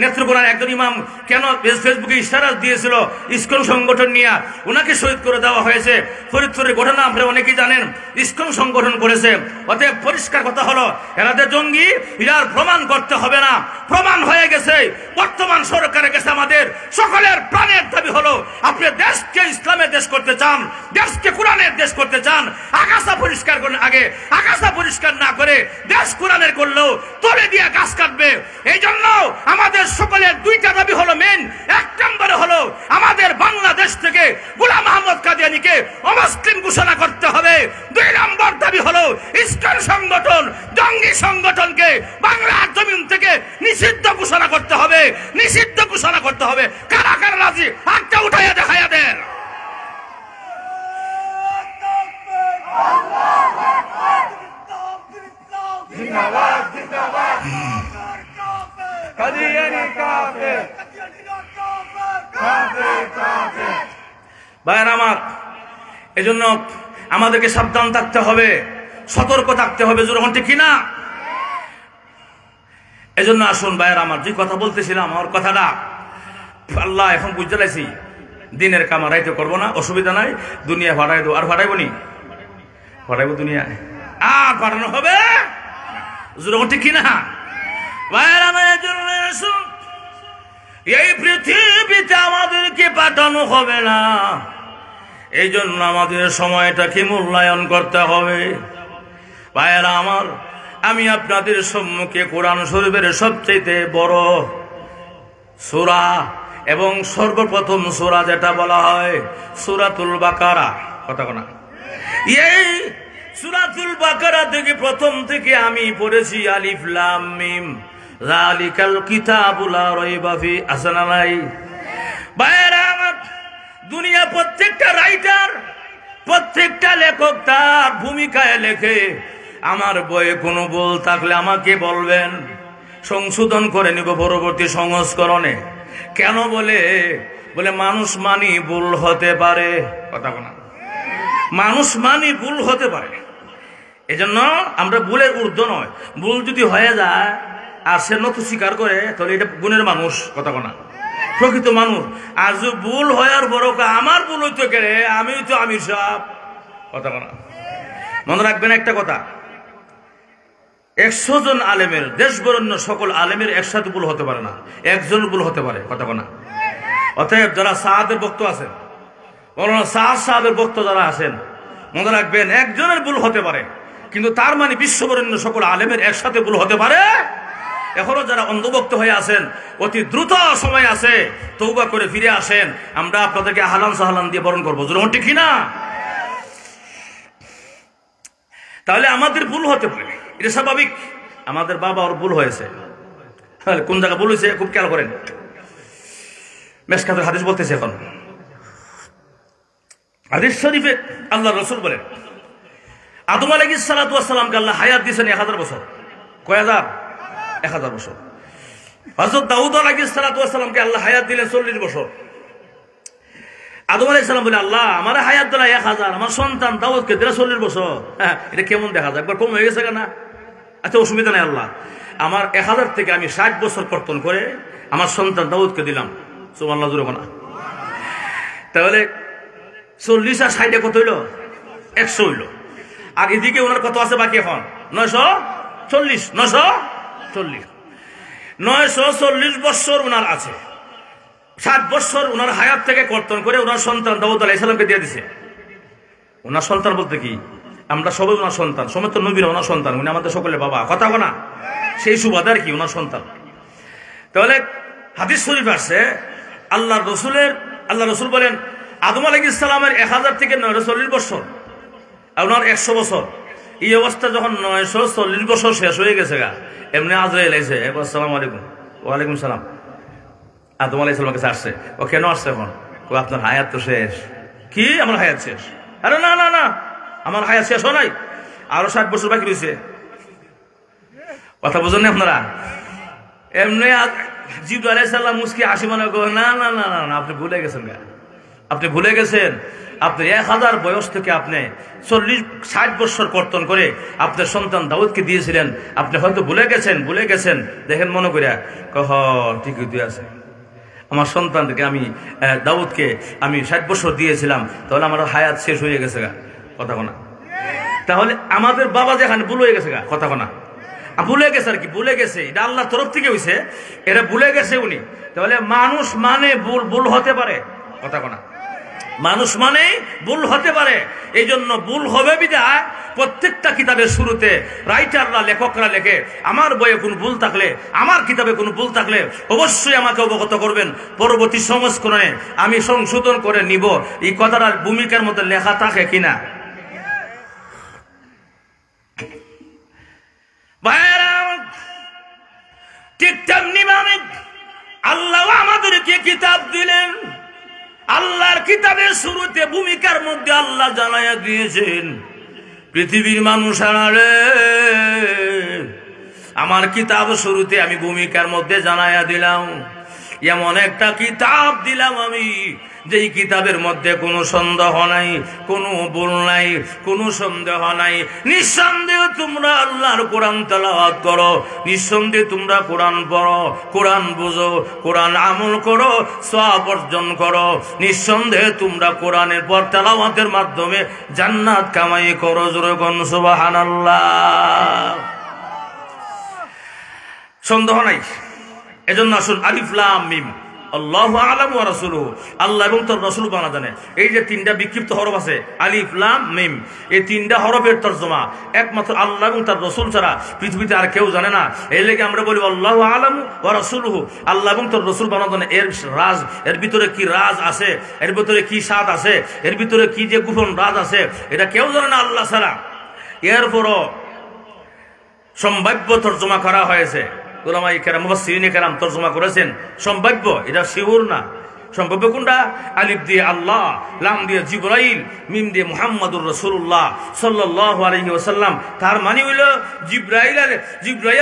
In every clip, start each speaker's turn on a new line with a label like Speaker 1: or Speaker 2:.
Speaker 1: নেত্রকোনার একজন ইমাম কেন ফেসবুকে ইশারা দিয়েছিল ইসকন সংগঠন নিয়ে ওনাকে শহীদ করে দেওয়া হয়েছে। ফরিদপুরের ঘটনা আপনারা অনেকেই জানেন, ইসকন সংগঠন করেছে। অতএব পরিষ্কার কথা হলো এরাদের জঙ্গি, এর প্রমাণ করতে হবে না, প্রমাণ হয়ে গেছে। বর্তমান সরকারের কাছে আমাদের সকলের প্রাণের দাবি হলো আপনি দেশকে ইসলামের দেশ করতে চান, দেশকে কোরআনের দেশ করতে চান, আগাছা পরিষ্কার করেন। আগে আগাছা পরিষ্কার না করে দেশ কোরআনের করলেও তলে দিয়ে গাছ কাটবে। এই জন্য আমাদের সকলের দুইটা দাবি হলো মেন। এক নম্বরে হলো আমাদের বাংলাদেশ থেকে গোলাম আহমদ কাদিয়ানীকে অমুসলিম ঘোষণা করতে হবে। দুই নম্বর দাবি হলো ইসকন সংগঠন, জঙ্গি সংগঠনকে বাংলার জমিন থেকে নিষিদ্ধ ঘোষণা করতে হবে, নিষিদ্ধ ঘোষণা করতে হবে। কারা কারা রাজি হাতটা উঠাইয়া দেখাইয়া দেন। ভাইয়ের আমার, এজন্য আমাদেরকে সাবধান থাকতে হবে, সতর্ক থাকতে হবে, যখন ঠিক কিনা। এজন্য আসুন ভাইয়ের আমার, যে কথা বলতেছিলাম আমার কথাটা আল্লাহ এখন বুঝতে লাইছি, দিনের কামা রাইতে করবো না, অসুবিধা নাই, দুনিয়া ভাড়াই দেবো। আর ভাড়াইব নি, ভাড়াইব দুনিয়া আর পাঠানো হবে, যখন ঠিক কিনা। ভাইয়ের আমার, এজন্য আসুন, এই পৃথিবীতে আমাদেরকে পাঠানো হবে না, এই জন্য আমাদের সময়টাকে মূল্যায়ন করতে হবে। ভাইয়েরা আমার, আমি আপনাদের সম্মুখে কোরআন শরীফের সবচেয়ে বড় সূরা এবং সর্বপ্রথম সূরা যেটা বলা হয় সূরাতুল বাকারা, কথা না, এই সূরাতুল বাকারা থেকে প্রথম থেকে আমি পড়েছি আলিফ লাম মিম যালিকাল কিতাবু লা রাইবা ফি, আছে না নাই? ভাইয়েরা আমার, দুনিয়া প্রত্যেকটা রাইটার, প্রত্যেকটা লেখক তার ভূমিকায় লেখে। আমার বইয়ে কোনো ভুল থাকলে আমাকে বলবেন, সংশোধন করে নিব পরবর্তী সংস্করণে। কেন বলে মানুষ মানি ভুল হতে পারে, কথা না, মানুষ মানি ভুল হতে পারে। এজন্য আমরা ভুলের ঊর্ধ্ব নয়, ভুল যদি হয়ে যায় আর সে নত স্বীকার করে তাহলে এটা গুণের মানুষ, কথা না, প্রকৃত মানুষ। আর যে ভুল হওয়ার বড় আমার ভুল হইতে গেলে আমি তো আমির সাহেব, কথা না। মনে রাখবেন একটা কথা, 100 জন আলেমের, দেশ বরেণ্য সকল আলেমের একসাথে ভুল হতে পারে না, একজন ভুল হতে পারে, কথা না। অতএব যারা সাহাদের বক্ত আছেন, মৌলানা সাদ সাহেবের বক্ত যারা আছেন, মনে রাখবেন একজনের ভুল হতে পারে, কিন্তু তার মানে বিশ্ববরেণ্য সকল আলেমের একসাথে ভুল হতে পারে। এখনো যারা অন্ধভক্ত হয়ে আছেন, অতি দ্রুত সময় আছে, তওবা করে ফিরে আসেন, আমরা আপনাদেরকে আহলান সাহলান দিয়ে বরণ করবো, যেমন ঠিক কিনা। তাহলে আমাদের ভুল হতে পারে, এটা স্বাভাবিক। আমাদের বাবা ওর ভুল হয়েছে, কোন জায়গায় ভুল হয়েছে খুব খেয়াল করেন। মেশকাতের হাদিস বলতেছে, এখন হাদিস শরীফে আল্লাহ রসুল বলেন আদম আলাইহিস সালাতু ওয়াস সালামকে আল্লাহ হায়াত দিয়েছেন 1000 বছর। কয় হাজার? 1000 বছর। হযরত দাউদ আলাইহিস সালাতু ওয়াস সালামকে আল্লাহ হায়াত দিলেন 40 বছর। আদম আলাইহিস সালাম বলে, আল্লাহ আমার হায়াত দিলা 1000, আমার সন্তান দাউদকে দিলা 40 বছর। এটা কেমন দেখা যায়, একবার কম হয়ে গেছে কেন? আচ্ছা অসুবিধা নাই, আল্লাহ আমার 1000 থেকে আমি 60 বছর কর্তন করে আমার সন্তান দাউদকে দিলাম। সুবহানাল্লাহ, জোরে বলা। তাহলে 40 আর 60 কত হইল? 100 হইল। আর এদিকে ওনার কত আছে বাকি? এখন 940, 940 বছর ওনার আছে। 60 বছর ওনার হায়াত থেকে কর্তন করে ওনার সন্তান দাউদ আলাইহিস সালামকে দিয়ে দিছে। ওনার সন্তান বলতে কি, আমরা সবাই ওনার সন্তান, সমস্ত নবীরা ওনার সন্তান, উনি আমাদের সকলের বাবা, কথা না, সেই সুবাদার কি ওনার সন্তান। তাহলে হাদিস শরীফ আসছে আল্লাহ রসুল বলেন আদম আলাইহিস সালামের 1000 থেকে 940 বছর, আর ওনার 100 বছর। এই অবস্থা যখন 940 বছর শেষ হয়ে গেছে গা, এমনি আজরাইল আইছে, আসসালামু আলাইকুম। ওয়ালাইকুম সালাম। আদম আলাইহিস সালামের কাছে আসছে। ও কেন আসছে এখন? আপনার হায়াত তো শেষ। কি আমার হায়াত শেষ? আরে না না না, আমার হায়াত শেষ হয় নাই, আরো 60 বছর বাকি রয়েছে। কথা বুঝেন না আপনারা? এমনি জিবরাইল আলাইহিস সালাম মুস্কি হাসি মনে করে, না না না না, আপনি ভুলে গেছেন গা, আপনি ভুলে গেছেন। আপনি 1000 বয়স থেকে আপনি 40-60 বছর কর্তন করে আপনার সন্তান দাউদকে দিয়েছিলেন। আপনি হয়তো ভুলে গেছেন। দেখেন মনে করিয়া ঠিকই তুই আছে, আমার সন্তানকে আমি দাউদকে আমি 60 বছর দিয়েছিলাম, তাহলে আমার হায়াত শেষ হয়ে গেছে গা, কথা কোনা। তাহলে আমাদের বাবা যেখানে ভুল হয়ে গেছে গা, কথা কোনা, ভুলে গেছে আর কি, ভুলে গেছে, এটা আল্লাহর তরফ থেকে হয়েছে, এটা ভুলে গেছে উনি। তাহলে মানুষ মানে ভুল হতে পারে, কথা কোনা, মানুষ মানে ভুল হতে পারে। এই জন্য ভুল হবে বিধায় প্রত্যেকটা কিতাবের শুরুতে রাইটাররা, লেখকরা লেখে, আমার বইয়ে কোনো ভুল থাকলে, আমার কিতাবে কোনো ভুল থাকলে অবশ্যই আমাকে অবগত করবেন, পরবর্তী সংস্করণে আমি সংশোধন করে নিব। এই কথাটার ভূমিকার মধ্যে লেখা থাকে কিনা? ঠিক তেমনি মানে আল্লাহ আমাদেরকে কিতাব দিলেন। আল্লাহর কিতাবের শুরুতে ভূমিকার মধ্যে আল্লাহ জানাইয়া দিয়েছেন, পৃথিবীর মানুষ আনারে আমার কিতাব শুরুতে আমি ভূমিকার মধ্যে জানাইয়া দিলাম, এমন একটা কিতাব দিলাম আমি যেই কিতাবের মধ্যে কোনো সন্দেহ নাই, কোনো ভুল নাই, কোনো সন্দেহ নাই। নিঃসন্দেহ তোমরা আল্লাহর কোরআন তেলাওয়াত করো, নিঃসন্দেহ তোমরা কোরআন পড়ো, কোরআন বুঝো, কোরআন আমল করো, সওয়াব অর্জন করো। নিঃসন্দেহে তোমরা কোরআনের পর তেলাওয়াতের মাধ্যমে জান্নাত কামাই করো। জোরে কোন সুবহানাল্লাহ। সন্দেহ নাই। এজন্য আসুন, আলিফ লাম মিম, আল্লাহু আ'লামু ওয়া রাসূলুহু, আল্লাহ এবং তার রাসূল বানা জানে। এই যে 3টা বিক্ষিপ্ত হরফ আছে, আলিফ লাম মিম, এই 3টা হরফের তরজমা একমাত্র আল্লাহ এবং তার রাসূল ছাড়া পৃথিবীতে আর কেউ জানে না। এই লেগে আমরা বলি আল্লাহু আ'লামু ওয়া রাসূলুহু, আল্লাহ এবং তার রাসূল বানা জানে। এর রাজ, এর ভিতরে কি রাজ আছে, এর ভিতরে কি স্বাদ আছে, এর ভিতরে কি যে গোপন রাজ আছে, এটা কেউ জানে না আল্লাহ ছাড়া। এরপরও সম্ভাব্য তরজমা করা হয়েছে, উলামায়ে কেরাম, মুফাসসিরিনে কেরাম তরজমা করেছেন সম্ভাব্য, এটা শিওর না। সম্ভাব্য কোনটা? আলিফ দিয়ে আল্লাহ, লাম দিয়ে জিবরাইল, মিম দিয়ে মুহাম্মাদুর রাসূলুল্লাহ সাল্লাল্লাহু আলাইহি ওয়াসাল্লাম। তার মানে হইল জিবরাইল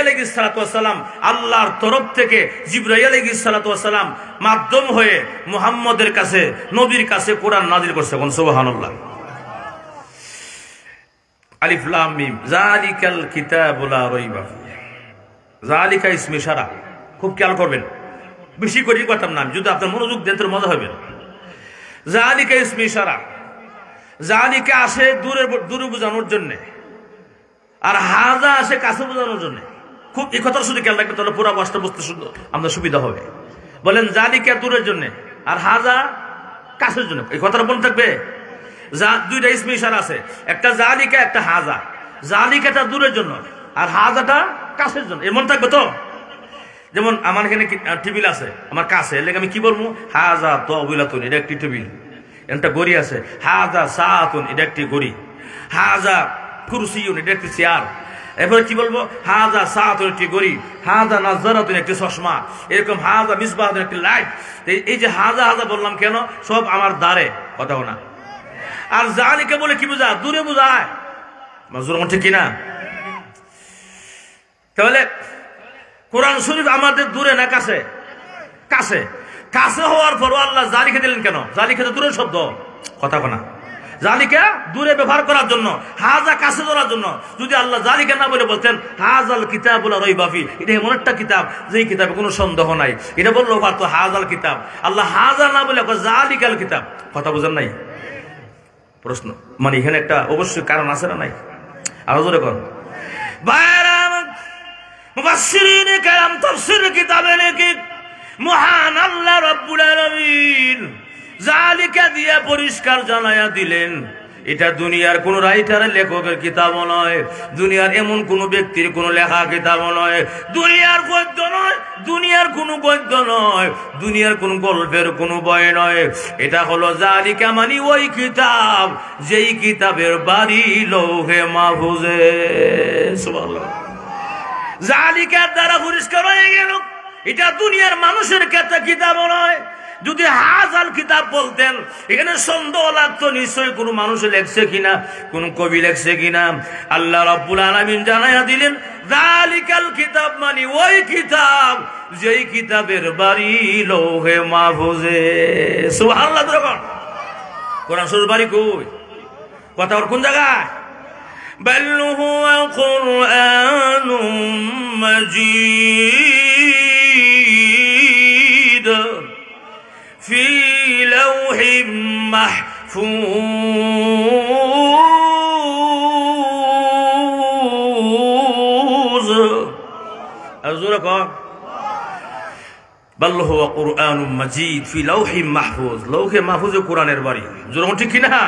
Speaker 1: আলাইহিস সালাতু ওয়াস সালাম আল্লাহর তরফ থেকে জিবরাইল আলাইহিস সালাতু ওয়াস সালাম মাধ্যম হয়ে মুহাম্মদের কাছে, নবীর কাছে কোরআন নাযিল করছে। কোন সুবহানাল্লাহ। আলিফ লাম মিম, যালিকাল কিতাবু লা রাইবা ফীহি, যালিকা ইসমে ইশারা। খুব খেয়াল করবেন, বেশি করে কথা নাম, যদি আপনার মনোযোগ দেন তো মজা হবে। যালিকা ইসমে ইশারা, যালিকা আসে দূরে বোঝানোর জন্য, আর হাজা আসে কাছে বোঝানোর জন্য। খুব এই কথার শুধু খেয়াল রাখবেন, তাহলে পুরো বাসটা বুঝতে আমাদের সুবিধা হবে। বলেন যালিকা দূরের জন্য, আর হাজা কাছের জন্য। এই কথাটা মনে থাকবে। দুইটা ইসমে ইশারা আছে, একটা যালিকা, একটা হাজা। যালিকাটা দূরের জন্য, আর হাজাটা কাছের জন্য। এর মনে থাকবে তো? যেমন আমার এখানে টেবিল আছে আমার কাছে, এর লেগে আমি কি বলবো? হাজা তাওবিলাতুন, এটা একটি টেবিল। একটা গড়ি আছে, হাজা সাআতুন, এটা একটি গড়ি। হাজা কুরসিয়ুন, এটা একটি চেয়ার। এরপরে কি বলবো? হাজা সাআতুন, একটি গড়ি। হাজা নাযরাতুন, একটি চশমা। এরকম হাজা মিসবাহুন, একটি লাইট। এই যে হাজা হাজা বললাম কেন? সব আমার দ্বারে, কথা না। আর যালিকা বলে কি বোঝায়? দূরে বোঝায়। মাজুর ঠিক কিনা? তাহলে কোরআন শরীফ আমাদের দূরে না কাছে? কাছে। কাছে হওয়ার পরও আল্লাহ যালিকা দিলেন কেন? যালিকা তো দূরের শব্দ, কথা না। যালিকা দূরে ব্যবহার করার জন্য, হাজা কাছে ধরার জন্য। যদি আল্লাহ যালিকা না বলে বলতেন হাজাল কিতাবুল লা রাইবা ফীহি, এটা এমন একটা কিতাব যেই কিতাবে কোনো সন্দেহ নাই, এটা বললেও পারতো হাজাল কিতাব। আল্লাহ হাজা না বলে যালিকাল কিতাব। কথা বুঝেন নাই? প্রশ্ন মানে এখানে একটা অবশ্যই কারণ আছে না নাই? আরো জোরে কর। মুফাসসিরিনে কেরাম তাফসীরের কিতাবে লেখে, মহান আল্লাহ রাব্বুল আলামিন যালিকা দিয়ে পরিষ্কার জানায়া দিলেন, এটা দুনিয়ার কোন রাইটারের লেখকের কিতাব নয়, দুনিয়ার এমন কোন ব্যক্তির কোন লেখা কিতাব নয়, দুনিয়ার গদ্য নয়, দুনিয়ার কোন গদ্য নয়, দুনিয়ার কোন গল্পের কোন বই নয়। এটা হলো যালিকা মানে ওই কিতাব যেই কিতাবের বাড়ি লৌহে মাহফুজে। সুবহানাল্লাহ। যালিকার দ্বারা পরিষ্কার হয়ে গেল এটা দুনিয়ার মানুষের কিতাব নয়। যদি হাজাল কিতাব বলতেন এখানে সন্দেহ লাগতো, নিশ্চয়ই কোন মানুষ লেখছে কিনা, কোন কবি লেখছে কিনা। আল্লাহ রাব্বুল আলামিন জানাইয়া দিলেন যালিকাল কিতাব মানে ওই কিতাব যেই কিতাবের বাড়ি লৌহে মাহফুজে। সুবহানাল্লাহ। কোরআন শরীফ বাড়ি কই? কথা ওর কোন জায়গায়? بل هو قرآن مجيد في لوح محفوظ أزورك بل هو قرآن مجيد في لوح محفوظ لوح محفوظ قرآن الباري জোরে ঠিক কি না?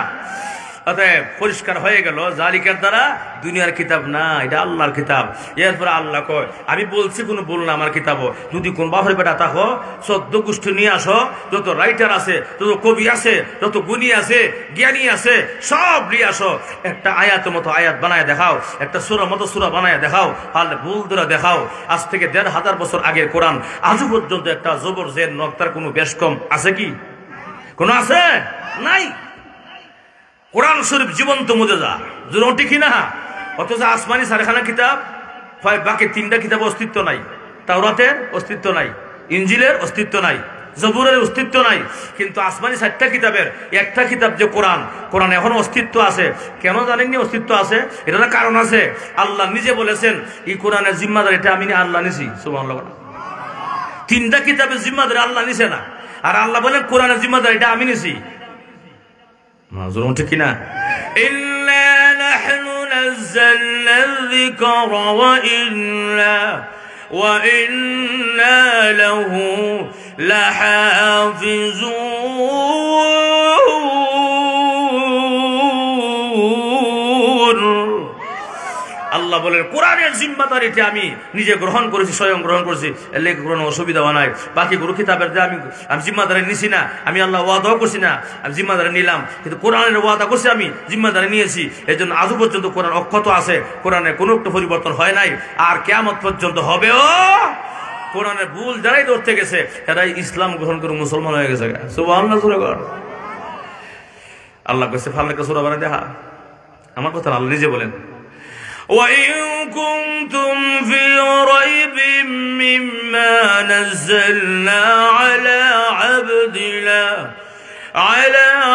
Speaker 1: অতএব পরিষ্কার হয়ে গেল জালিকার দ্বারা দুনিয়ার কিতাব না, এটা আল্লাহর কিতাব। এরপরে আল্লাহ কয় আমি বলছি কোনো বল না আমার কিতাবও, যদি কোন বাপের বেটা থাকো 14 গোষ্ঠী নিয়ে আসো, যত রাইটার আছে, যত কবি আছে, যত গুণী আছে, জ্ঞানী আছে, সব নিয়ে আসো, একটা আয়াতের মতো আয়াত বানায় দেখাও, একটা সূরার মতো সূরা বানায় দেখাও, আর ভুল ধরে দেখাও। আজ থেকে 1500 বছর আগের কোরআন আজও পর্যন্ত একটা জবর জের নক্তার কোনো বেশ কম আছে কি? কোনো আছে? নাই। কোরআন শরীফ জীবন্ত মুজিজা, জোরে ঠিক না? অথচ আসমানি 4খানা কিতাব, বাকি 3টা কিতাব অস্তিত্ব নাই। তাওরাতের অস্তিত্ব নাই, ইনজিলের অস্তিত্ব নাই, জবুরের অস্তিত্ব নাই, কিন্তু আসমানি 4টা কিতাবের একটা কিতাব যে কোরআন, কোরআন এখন অস্তিত্ব আছে। কেন জানেননি অস্তিত্ব আছে? এটার কারণ আছে। আল্লাহ নিজে বলেছেন এই কোরআনের জিম্মাদার এটা আমি আল্লাহ নিছি। সুবহানাল্লাহ। 3টা কিতাবের জিম্মাদার আল্লাহ নিছে না, আর আল্লাহ বলেন কোরআনের জিম্মাদার এটা আমি নিছি। ঠিক কিনা? إنا نحن نزلنا الذكر وإنا له لحافظون আল্লাহ বলেন কোরআনের জিম্মাদারিটা আমি নিজে গ্রহণ করেছি, স্বয়ং গ্রহণ করেছি, এর লেগে কোনো অসুবিধা নাই। বাকি গুরু কিতাবের যে আমি জিম্মাদারি নিছি না, আমি আল্লাহ ওয়াদাও করছি না আমি জিম্মাদারি নিলাম, কিন্তু কোরআনের ওয়াদা করছি আমি জিম্মাদারি নিয়েছি। এই জন্য আজও পর্যন্ত কোরআন অক্ষত আছে, কোরআনে কোনো একটা পরিবর্তন হয় নাই, আর কিয়ামত পর্যন্ত হবেও। কোরআনের ভুল যারাই ধরতে গেছে এরাই ইসলাম গ্রহণ করে মুসলমান হয়ে গেছে। সুবহানাল্লাহ। আল্লাহ কইছে ফালকা সূরা বানায় দেখা, আমার কথা আল্লাহ নিজে বলেন وَإِن كُنتُمْ فِي رَيْبٍ مِّمَّا نَزَّلْنَا عَلَى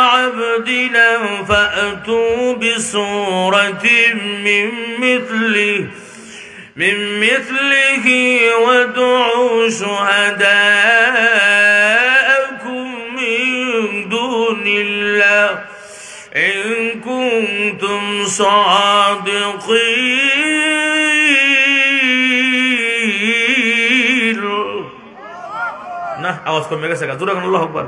Speaker 1: عَبْدِنَا فَأْتُوا بِسُورَةٍ مِّن مِّثْلِهِ وَادْعُوا شُهَدَاءَكُم مِّن دُونِ اللَّهِ إن كنتم صادقين না আওয়াজ কমে গেছে গা জোরে আল্লাহু আকবার।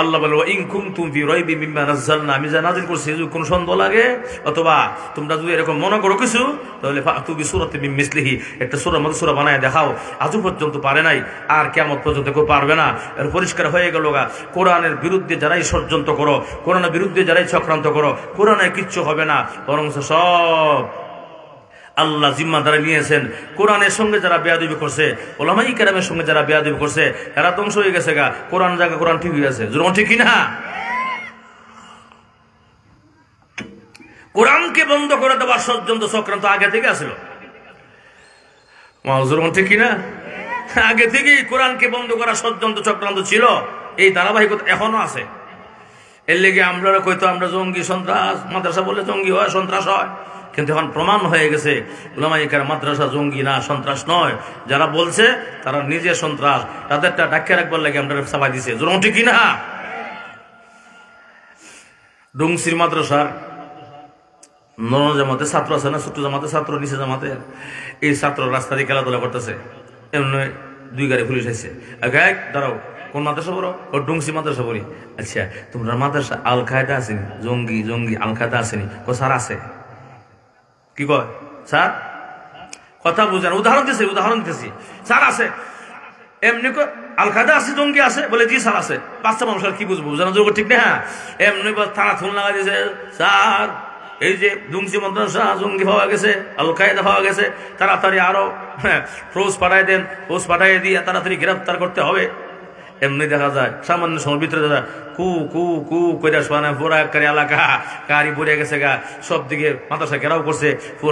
Speaker 1: আল্লাহ বলে ইন কুনতুম ফি রাইবিম মিম্মা নাযালনা, আমি যা নাযিল করছি যদি কোনো সন্দেহ লাগে অথবা তোমরা যদি এরকম মনে করো কিছু, তাহলে ফাতু বিসূরাতিন মিন মিসলিহি, একটা সূরার মতো সূরা বানায় দেখাও। আজও পর্যন্ত পারে নাই, আর কিয়ামত পর্যন্ত কেউ পারবে না। এর পরিষ্কার হয়ে গেল গা কোরআনের বিরুদ্ধে যারাই ষড়যন্ত্র করো, কোরআনের বিরুদ্ধে যারাই চক্রান্ত করো, কোরআনের কিচ্ছু হবে না, বরং সব আল্লাহ জিম্মাদারি নিয়েছেন। কোরআনের সঙ্গে যারা বেয়াদবি করছে, উলামায়ে কেরামের সঙ্গে যারা বেয়াদবি করছে, এরা ধ্বংস হয়ে গেছে গা। কোরআন জায়গা কোরআন ঠিক হয়ে গেছে, যেমন ঠিক কিনা? কোরআনকে বন্ধ করে দেওয়ার ষড়যন্ত্র চক্রান্ত আগে থেকে আসলো, যেমন ঠিক কিনা? আগে থেকেই কোরআনকে বন্ধ করার ষড়যন্ত্র চক্রান্ত ছিল, এই ধারাবাহিকতা এখনো আছে। এর লেগে আমরা কইতো আমরা জঙ্গি সন্ত্রাস, মাদ্রাসা বলে জঙ্গি হয়, সন্ত্রাস হয়, কিন্তু এখন প্রমাণ হয়ে গেছে উলামায়ে কেরাম মাদ্রাসা জঙ্গি না, সন্ত্রাস নয়। যারা বলছে তারা নিজে সন্ত্রাস, তাদেরটা ডাক্কে রাখবার লাগে আমরা চাপাই দিছে, যেমন ঠিক কিনা? ডুংসির মাদ্রাসার নর জামাতে ছাত্র আছে না, ছোট্ট জামাতে ছাত্র, নিচে জামাতে, এই ছাত্র রাস্তা দিয়ে খেলাধুলা করতেছে, এমনি 2 গাড়ি পুলিশ আসছে, দাঁড়াও কোন মাদ্রাসা পড়ো? ও ডুংসি মাদ্রাসা পড়ি। আচ্ছা তোমরা মাদ্রাসা আল কায়দা আসেনি, জঙ্গি আল কায়দা আসেনি? স্যার আছে। কি কয় স্যার? কথা বুঝেন, উদাহরণ দিতেছি স্যার আছে। এমনি আল কায়দা আছে, জঙ্গি আছে? বলে জি স্যার আছে। বাচ্চা মানুষ আর কি বুঝবো, বুঝানো যোগ্য ঠিক না? এমনি থানা থুন লাগা দিয়েছে, স্যার এই যে ডুংসি মাদ্রাসা জঙ্গি পাওয়া গেছে, আল কায়দা পাওয়া গেছে, তাড়াতাড়ি আরো ফৌজ পাঠাই দেন, ফৌজ পাঠাই দিয়ে তাড়াতাড়ি গ্রেফতার করতে হবে। এমনি দেখা যায় সামান্য সময়ের ভিতরে কু কু কু করে শোনা পুরা কারি এলাকা গাড়ি পড়ে গেছে গা, সব দিকে মাদ্রাসা ঘেরাও করছে,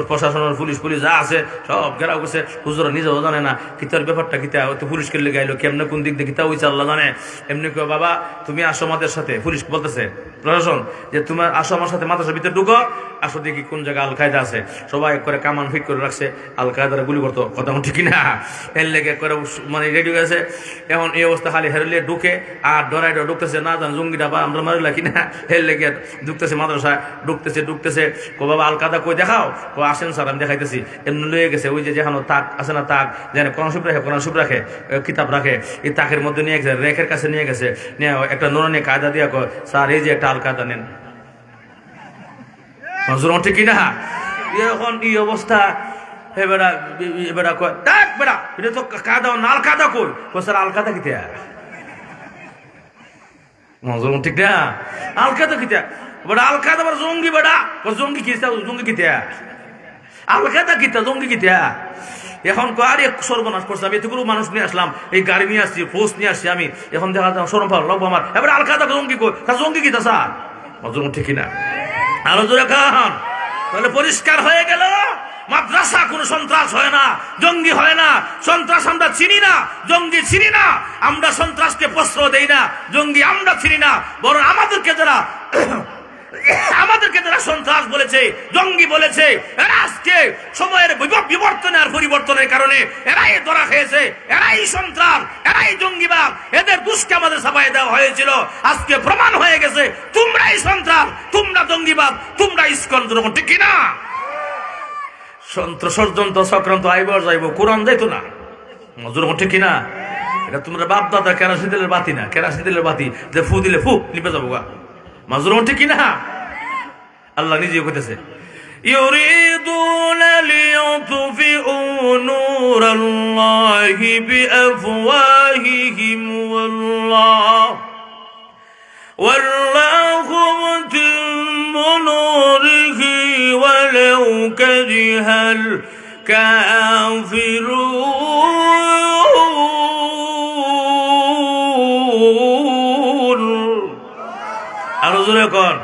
Speaker 1: প্রশাসনের পুলিশ পুলিশ যা আছে সব ঘেরাও করছে। হুজুরা নিজেও জানে না কিতার ব্যাপারটা কিতা, হয়তো পুলিশ কেলে গাইলো কেমনে কোন দিক দিয়ে কিতা হইছে আল্লাহ জানে। এমনি কেউ বাবা তুমি আসো আমাদের সাথে, পুলিশ বলতেছে প্রশাসন যে তোমার আসো আমার সাথে মাদ্রাসার ভিতরে ঢুকো, আসো দেখি কোন জায়গায় আল কায়দা আছে। সবাই করে কামান ফিট করে রাখছে, আল কায়দারা গুলি করতো, কথা ঠিক না, এর লেগে করে মানে রেডি হয়ে গেছে। এখন এই অবস্থা খালি হেরলে ঢুকে আর ডরাই ঢুকতেছে, না জান জঙ্গিটা বা আমরা মারিলা কিনা, এর লেগে ঢুকতেছে মাদ্রাসায়, ঢুকতেছে কো বাবা আল কায়দা কই দেখাও, কো আসেন স্যার আমি দেখাইতেছি। এমনি লয়ে গেছে ওই যে যেখানে তাক আছে না, তাক যেন কোরআন শরীফ রাখে কিতাব রাখে, এই তাকের মধ্যে নিয়ে গেছে, রেখের কাছে নিয়ে গেছে, নিয়ে একটা নুরানি কায়দা দিয়া কয় স্যার এই যে একটা আল কায়দা নেন। ঠিক কিনা? এখন এই অবস্থা, এবার কয় দেখ বেড়া এটা তো কায়দা না, আল কায়দা কই, স্যার আল কায়দা কিতা, ঠিক না, আল কায়দা কিতা, বেটা আল কায়দা আবার জঙ্গি, বেটা জঙ্গি কিতা, জঙ্গি কিতা, আল কায়দা কিতা, জঙ্গি কিতা। এখন আর এক সর্বনাশ করছে, আমি এতগুলো মানুষ নিয়ে আসলাম, এই গাড়ি নিয়ে আসছি, ফোর্স নিয়ে আসছি আমি, এখন দেখা যায় সরম পাল লাগবো আমার, এবার আল কায়দা জঙ্গি কই, জঙ্গি কিতা স্যার, ঠিক কিনা? আরো জোরে খান, তাহলে পরিষ্কার হয়ে গেল মাদ্রাসা কোন সন্ত্রাস হয় না, জঙ্গি হয় না। সন্ত্রাস আমরা চিনি না, জঙ্গি চিনি না, আমরা সন্ত্রাসকে প্রশ্রয় দেই না, জঙ্গি আমরা চিনি না, বরং আমাদেরকে যারা সন্ত্রাস বলেছে, জঙ্গি বলেছে, এরা আজকে সময়ের বিবর্তনে আর পরিবর্তনের কারণে এরাই ধরা খেয়েছে, এরাই সন্ত্রাস, এরাই জঙ্গিবাদ, এদের দুষ্কে আমাদের সাফাই দেওয়া হয়েছিল। আজকে প্রমাণ হয়ে গেছে তোমরাই সন্ত্রাস, তোমরা জঙ্গিবাদ, তোমরা ইস্কন, ঠিক কিনা? ষড়যন্ত্র চক্রান্ত আইবার যাইব, কোরআন যাইতো না, ঠিক কিনা? এটা তোমরা বাপ দাদা কেরাসিন তেলের বাতি না, কেরাসিন তেলের বাতি যে ফু দিলে ফু নিপে যাবো গা, মাজুর ঠিক কিনা? আল্লাহ নিজে কইতেছে ইউরিদুনা লিয়ুতফিউ নূরাল্লাহি বিআফওয়াহিহিম ওয়াল্লাহু মুতিম্মু নূরিহি ওয়ালাউ কারিহাল কাফিরুন। আরো জোরে কর।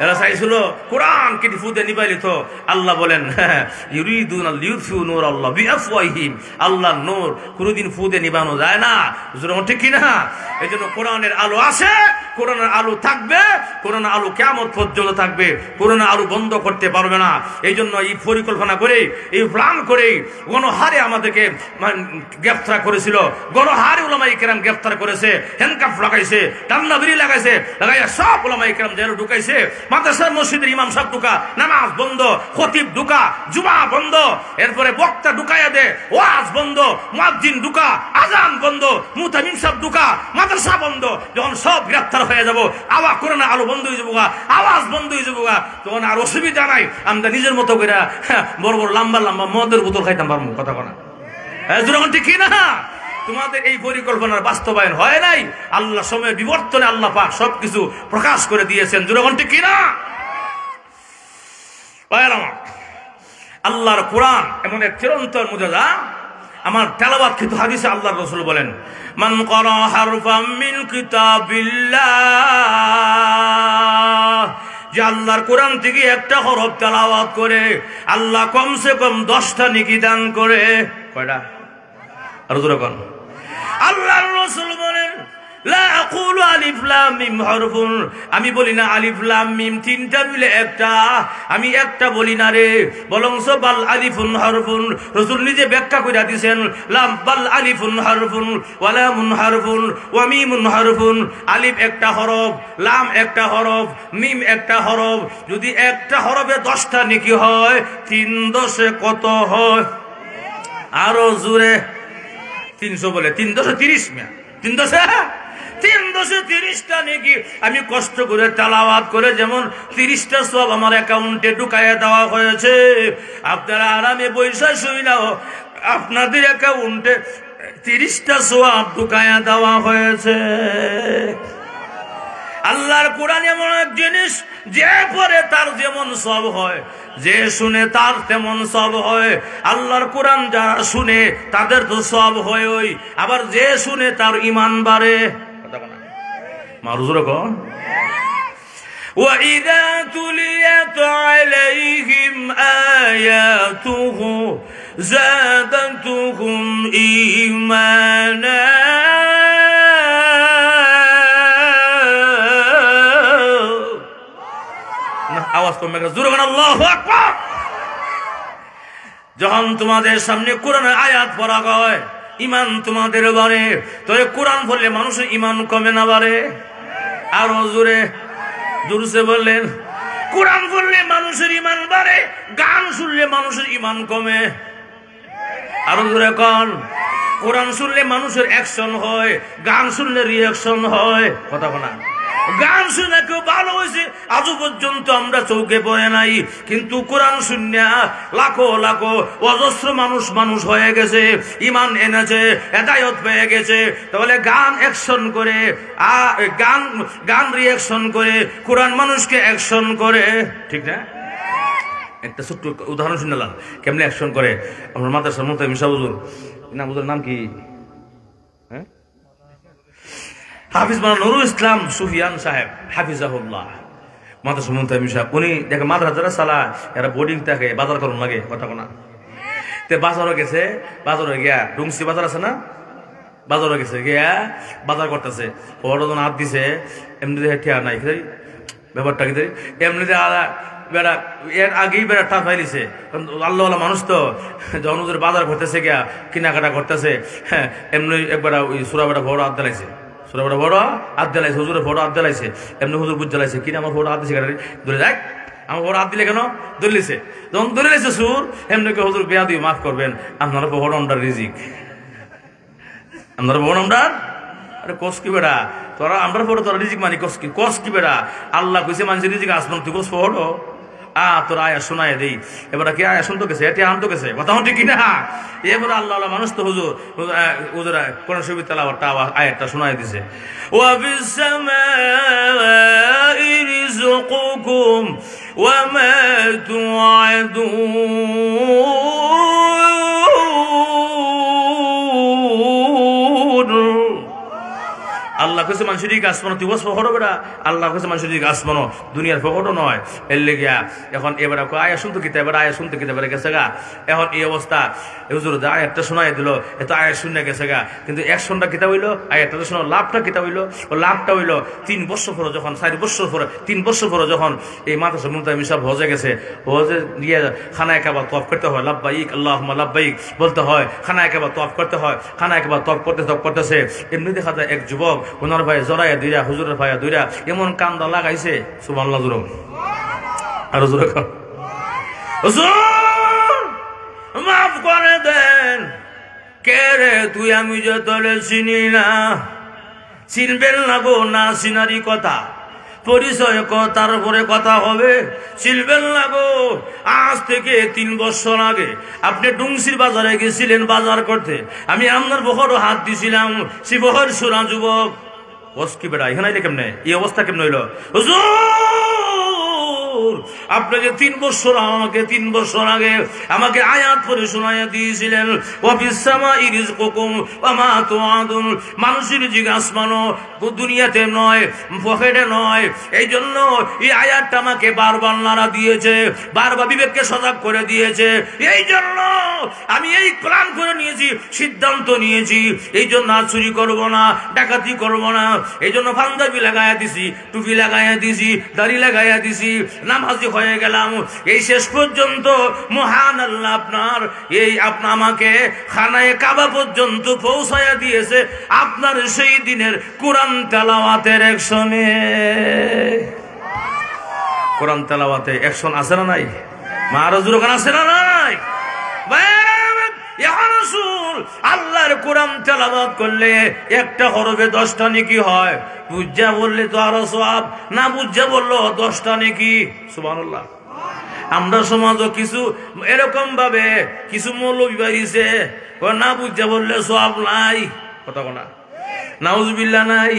Speaker 1: এরা চাইছিল কোরআন কেটে ফুদে নিবাইলি তো, আল্লাহ বলেন ইউরিদুনা লিয়ুতফিউ নূরাল্লাহ বিআফওয়াহিহিম, আল্লাহর নূর কোনদিন ফুদে নিবানো যায় না, ঠিক কিনা? এই জন্য কোরআনের আলো আছে, কোরআনের আলো থাকবে, কোরআনের আলো কিয়ামত পর্যন্ত থাকবে, কোরআনের আলো বন্ধ করতে পারবে না। এই জন্য এই পরিকল্পনা করে, এই প্ল্যান করে গণহারে আমাদেরকে গ্রেফতার করেছিল, গণহারে উলামায়ে কেরাম গ্রেফতার করেছে, হ্যান্ডকাফ লাগাইছে, টান্না বিড়ি লাগাইছে, লাগাইয়া সব উলামায়ে কেরাম জেলে ঢুকাইছে, মাদ্রাসার মসজিদের ইমাম সাহেব ঢুকা, নামাজ বন্ধ, খতিব ঢুকা, জুমা বন্ধ, এরপরে বক্তা ঢুকাইয়া দে, ওয়াজ বন্ধ, মুয়াজ্জিন ঢুকা, আজান বন্ধ, মুতামিম সাহেব ঢুকা, মাদ্রাসা বন্ধ। যখন সব গ্রেফতার হয়ে যাব, আবার কোরআনের আলো বন্ধ হয়ে যাবো, আওয়াজ বন্ধ হয়ে যাবো, তখন আর অসুবিধা নাই, আমরা নিজের মতো করে বড় বড় লম্বা লম্বা মদের বোতল খাইতাম পারবো, কথা কনা ঠিক কিনা? তোমাদের এই পরিকল্পনার বাস্তবায়ন হয় নাই, আল্লাহ সময়ের বিবর্তনে আল্লাহ পাক সবকিছু প্রকাশ করে দিয়েছেন, জনগণ ঠিক কিনা? আল্লাহর কোরআন এমন এক চিরন্তন মুজিজা। আমার তেলাওয়াত কিন্তু হাদিসে আল্লাহর রাসূল বলেন, মান ক্বারা হারফাম মিন কিতাবিল্লাহ, যে আল্লাহর কোরআন থেকে একটা হরফ তেলাওয়াত করে আল্লাহ কমসে কম 10টা নেকি দান করে। কয়টা? আর জোরে কোন? আল্লাহর রাসূল বলেন লা আকুলু আলিফ লাম মিম হরফুন, আমি বলি না আলিফ লাম মিম তিনটা মিলে একটা, আমি একটা বলি না রে, বরং বাল আলিফুন হরফুন। রাসূল নিজে ব্যাখ্যা কইরা দিবেন, লাম বাল আলিফুন হরফুন ওয়া লামুন হরফুন ওয়া মিমুন হরফুন। আলিফ একটা হরফ, লাম একটা হরফ, মিম একটা হরফ। যদি একটা হরফে 10টা নেকি হয়, 3 10 কত হয়? আরো জোরে 300 বলে, 3 10 30 মিয়া, 3 10 30টা নেকি আমি কষ্ট করে তেলাওয়াত করে যেমন 30টা সওয়াব আমার অ্যাকাউন্টে ঢুকাইয়া দেওয়া হয়েছে, আপনারা আরামে বৈশা শুইনাও আপনাদের অ্যাকাউন্টে 30টা সওয়াব ঢুকাইয়া দেওয়া হয়েছে। আল্লাহর কোরআন এমন এক জিনিস, যে পড়ে তার যেমন সওয়াব হয়, যে শুনে তার তেমন সওয়াব হয়। আল্লাহর কোরআন যারা শুনে তাদের তো সওয়াব হয়, আবার যে শুনে তার ঈমান বাড়ে। মারুজুরে কোন وَإِذَا تُلِيَتْ عَلَيْهِمْ آيَاتُهُ زَادَتْهُمْ إِيمَانًا আওয়াজ কমে গেছে জোরে বলেন আল্লাহু আকবার। যখন তোমাদের সামনে কোরআনের আয়াত পড়া হয় ঈমান তোমাদের বাড়ে, তবে কোরআন পড়লে মানুষের ঈমান কমে না বাড়ে? আরো জোরে জোরসে বললেন। কোরআন পড়লে মানুষের ঈমান বাড়ে, গান শুনলে মানুষের ঈমান কমে। আরো জোরে কোন কোরআন শুনলে মানুষের অ্যাকশন হয়, গান শুনলে রিঅ্যাকশন হয়। কথা বলা গান শুনে কেউ ভালো হয়েছে আজও পর্যন্ত আমরা চৌকে পড়ে নাই, কিন্তু কোরআন শুনে লাখো লাখো অজস্র মানুষ হয়ে গেছে, ঈমান এনেছে, হেদায়েত পেয়ে গেছে। তাহলে গান অ্যাকশন করে, গান রিঅ্যাকশন করে, কোরআন মানুষকে অ্যাকশন করে, ঠিক না? একটা ছোট্ট উদাহরণ শুনলাম কেমনে অ্যাকশন করে। আমার মাদ্রাসার মতো মিশা হুজুর, না হুজুর নাম কি, হ্যাঁ হাফিজ মাওলানা নুরুল ইসলাম সুফিয়ান সাহেব হাফিজাহুল্লাহ, মাদ্রাসা মুনতামিম সাহেব। উনি দেখে মাদ্রাসা যারা চালা এরা বোর্ডিং থাকে, বাজার করুন লাগে, কথা কোনা তে বাজারও গেছে, বাজারে গিয়া ডুংসি বাজার আছে না, বাজারে গেছে গিয়া বাজার করতেছে, বড়জন হাত দিছে, এমনি ঠিয়া নাই ব্যাপারটা কি এমনিতে বেড়া এর আগেই বেড়া টা ফাইলিছে। আল্লাহ মানুষ তো যখন ওদের বাজার করতেছে গিয়া কেনাকাটা করতেছে, হ্যাঁ এমনি একবার ওই সুরা বেড়া বড় হাত দিলাইছে, সুরা বেড়া বড় হাত দিলাইছে, হুজুরের বড় হাত দিলাইছে, এমনি হুজুর বুঝ জ্বালাইছে কিনা আমার বড় হাত দিছে ধরে যাক আমার বড় হাত দিলে কেন ধরলিছে, যখন ধরে লাইছে সুর এমনি হুজুর বিয়া দিয়ে মাফ করবেন, আপনারা বড় অন্ডার রিজিক, আপনারা বড় অন্ডার। আরে কস কি বেড়া তোরা আমরা পড়ো, তোরা রিজিক মানি কস কি বেড়া? আল্লাহ কইছে মানুষের রিজিক আসমান, তুই কস পড়ো তোর আয়া শোনায় দেই। এবার কি আয়া শুনতো গেছে, এটি আনতো গেছে, কথা ঠিক কিনা? এবারে আল্লাহ মানুষ তো হুজুর হুজুর কোন সুবি তেলাওয়াতটা আয়াতটা শোনায় দিছে, ওয়া ফিস সামাই রিজকুকুম ওয়া মা তুআদুন। আল্লাহ কাছে মানুষের দিকে আসমানো, তুই বস ফকরো বেড়া, আল্লাহ কাছে মানুষের দিকে আসমানো, দুনিয়ার ফকরও নয়। এর লেগিয়া এখন এবারে আয়া শুনতো কিতা, এবার আয়া শুনতে কিতা এবারে গেছে গা। এখন এই অবস্থা হুজুর আয়াতটা শোনাই দিল, এত আয়া শুনে গেছে গা, কিন্তু অ্যাকশনটা কিতা হইলো, আয়াতটা শোনো লাভটা কিতা হইলো, ও লাভটা হইলো 3 বছর পরে যখন 4 বছর পরে 3 বছর পরে যখন এই মাদ্রাসা মুনতামিম সাহেব হজে গেছে, হজে গিয়ে খানায় কাবা তওয়াফ করতে হয়, লাব্বাইক আল্লাহুম্মা লাব্বাইক বলতে হয়, খানায় কাবা তওয়াফ করতে হয়, খানায় কাবা তওয়াফ করতেছে। এমনি দেখা যায় এক যুবক ওনার ভাই জড়াইয়া দুইরা, হুজুরের ভাইয়া দুইরা এমন কান্দা লাগাইছে, সুবহানাল্লাহ জোরে আর জোরে হুজুর মাফ করে দেন, কে রে তুই আমি যে তলে চিনি না, চিনবেন না গো না চিনারি কথা, পরিচয় তার উপরে কথা হবে, চিনবেন না গো। আজ থেকে 3 বছর আগে আপনি ডুংসির বাজারে গেছিলেন বাজার করতে, আমি আপনার বহরও হাত দিছিলাম, সে বহর সুরা যুবক বস কি বেড়া এখানে কেমনে এই অবস্থা কেমনে হইল? হুজুর আপনি যে 3 বছর আমাকে 3 বছর আগে আমাকে আয়াত পড়ে শোনাইয়া দিয়েছিলেন, ওয়া ফিস সামাই রিজকুকুম ওয়া মা তুআদুন, মানুষের রিজিক আসমানো, দুনিয়াতে নয়, পকেটে নয়। এই জন্য এই আয়াতটা আমাকে বারবার নাড়া দিয়েছে, বারবার বিবেককে সজাগ করে দিয়েছে। এই জন্য আমি এই প্ল্যান করে নিয়েছি, সিদ্ধান্ত নিয়েছি, এই জন্য আর চুরি করবো না, ডাকাতি করবো না। এই জন্য পাঞ্জাবি লাগাইয়া দিছি, টুপি লাগাইয়া দিছি, দাড়ি লাগাইয়া দিছি, নামাজি হয়ে গেলাম। এই শেষ পর্যন্ত মহান আল্লাহ আপনার আমাকে খানায়ে কাবা পর্যন্ত পৌঁছাইয়া দিয়েছে আপনার সেই দিনের কোরআন তেলাওয়াতের অ্যাকশনে। কোরআন তেলাওয়াতে অ্যাকশন আছে না নাই? মারাজুর ওখানে আছে না নাই? আল্লাহর কোরআন তেলাওয়াত করলে একটা হরফে 10টা নেকি হয়, বুঝা বললে তো আরো সওয়াব, না বুঝা বললো 10টা নেকি। সুবহানাল্লাহ। আমরা সমাজও কিছু এরকম ভাবে কিছু মৌলবি বাড়িছে, না বুঝা বললে সওয়াব নাই, কথা বলা নাউজুবিল্লাহ নাই,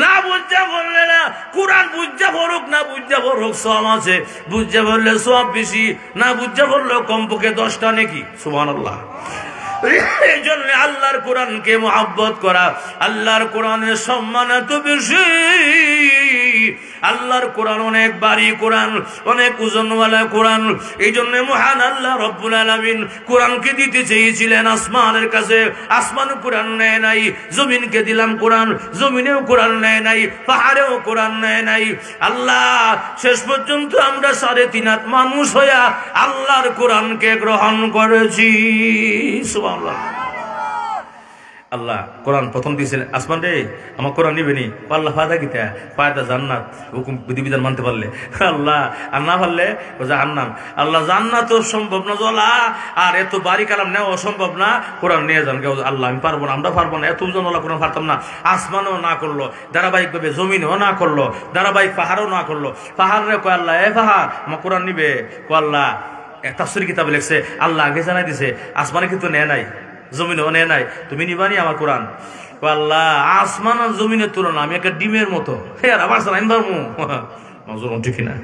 Speaker 1: না বুঝা বললে না, কোরআন বুঝা পড়ুক না বুঝা পড়ুক সওয়াব আছে, বুঝা বললে সওয়াব বেশি, না বুঝা বললে কমপক্ষে 10টা নেকি। সুবহানাল্লাহ। এই জন্য আল্লাহর কোরআনকে মহব্বত করা, আল্লাহর কোরআনের সম্মান এত বেশি। আল্লাহর কোরআন অনেক ভারী কোরআন, অনেক ওজনওয়ালা কোরআন। এই জন্য মহান আল্লাহ রব্বুল আলামিন কোরআনকে দিতে চেয়েছিলেন আসমানের কাছে, আসমান কোরআন নেয় নাই। জমিনকে দিলাম কোরআন, জমিনেও কোরআন নেয় নাই, পাহাড়েও কোরআন নেয় নাই। আল্লাহ শেষ পর্যন্ত আমরা 3.5 হাত মানুষ হইয়া আল্লাহর কোরআনকে গ্রহণ করেছি। সুবহানাল্লাহ। আল্লাহ কোরআন প্রথম দিয়েছিলেন আসমান রে আমার কোরআন নিবে নি, আল্লাহ ফায়দা কিতা? ফায়দা জান্নাত, হুকুম বিধিবিধান মানতে পারলে আল্লাহ, আর না পারলে জাহান্নাম। আল্লাহ জান্নাত সম্ভব না জ্বলা, আর এত বাড়ি কালাম নেওয়া অসম্ভব না, কোরআন নিয়ে যান। কেউ আল্লাহ আমি পারবো না, আমরা পারবো না, এত ওজনওয়ালা কোরআন পারতাম না। আসমানও না করলো ধারাবাহিকভাবে, জমিনও না করলো ধারাবাহিক, পাহাড়ও না করলো। পাহাড়ে কয় আল্লাহ এ পাহাড় আমার কোরআন নিবে? কয় আল্লাহ তাফসীর কিতাবে লিখছে আল্লাহ আগে জানাই দিছে, আসমানে কিন্তু নেয় নাই, জমিনও নেয় নাই, তুমি নিবানি আমার কোরআন? আল্লাহ আসমান আর জমিনের তুলনা আমি একটা ডিমের মতো, আবার আমি পারবো? ঠিক না?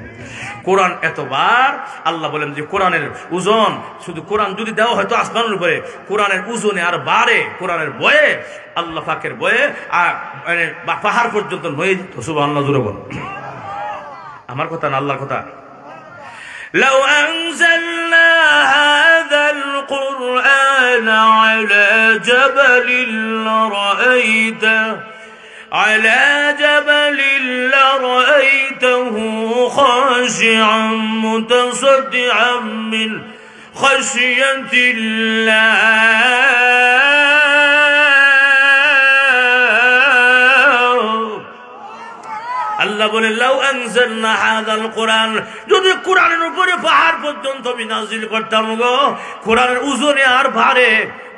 Speaker 1: কোরআন এতবার আল্লাহ বলেন যে কোরআনের ওজন, শুধু কোরআন যদি দেওয়া হয়তো আসমানের উপরে, কোরআনের ওজনে আর বাড়ে, কোরআনের বয়ে, আল্লাহ পাকের বয়ে আর পাহাড় পর্যন্ত নয়ে যেত। সুবহানাল্লাহ, জোরে বল। আমার কথা না আল্লাহর কথা। لو أنزلنا هذا القرآن على جبل لرأيته خاشعا متصدعا من خشية الله আল্লাহ বলে লাউ আনজালনা হাযাল কোরআন, যদি কোরআনের উপরে পাহাড় পর্যন্ত আমি নাযিল করতাম গো, কোরআনের ওজনে আর ভারে,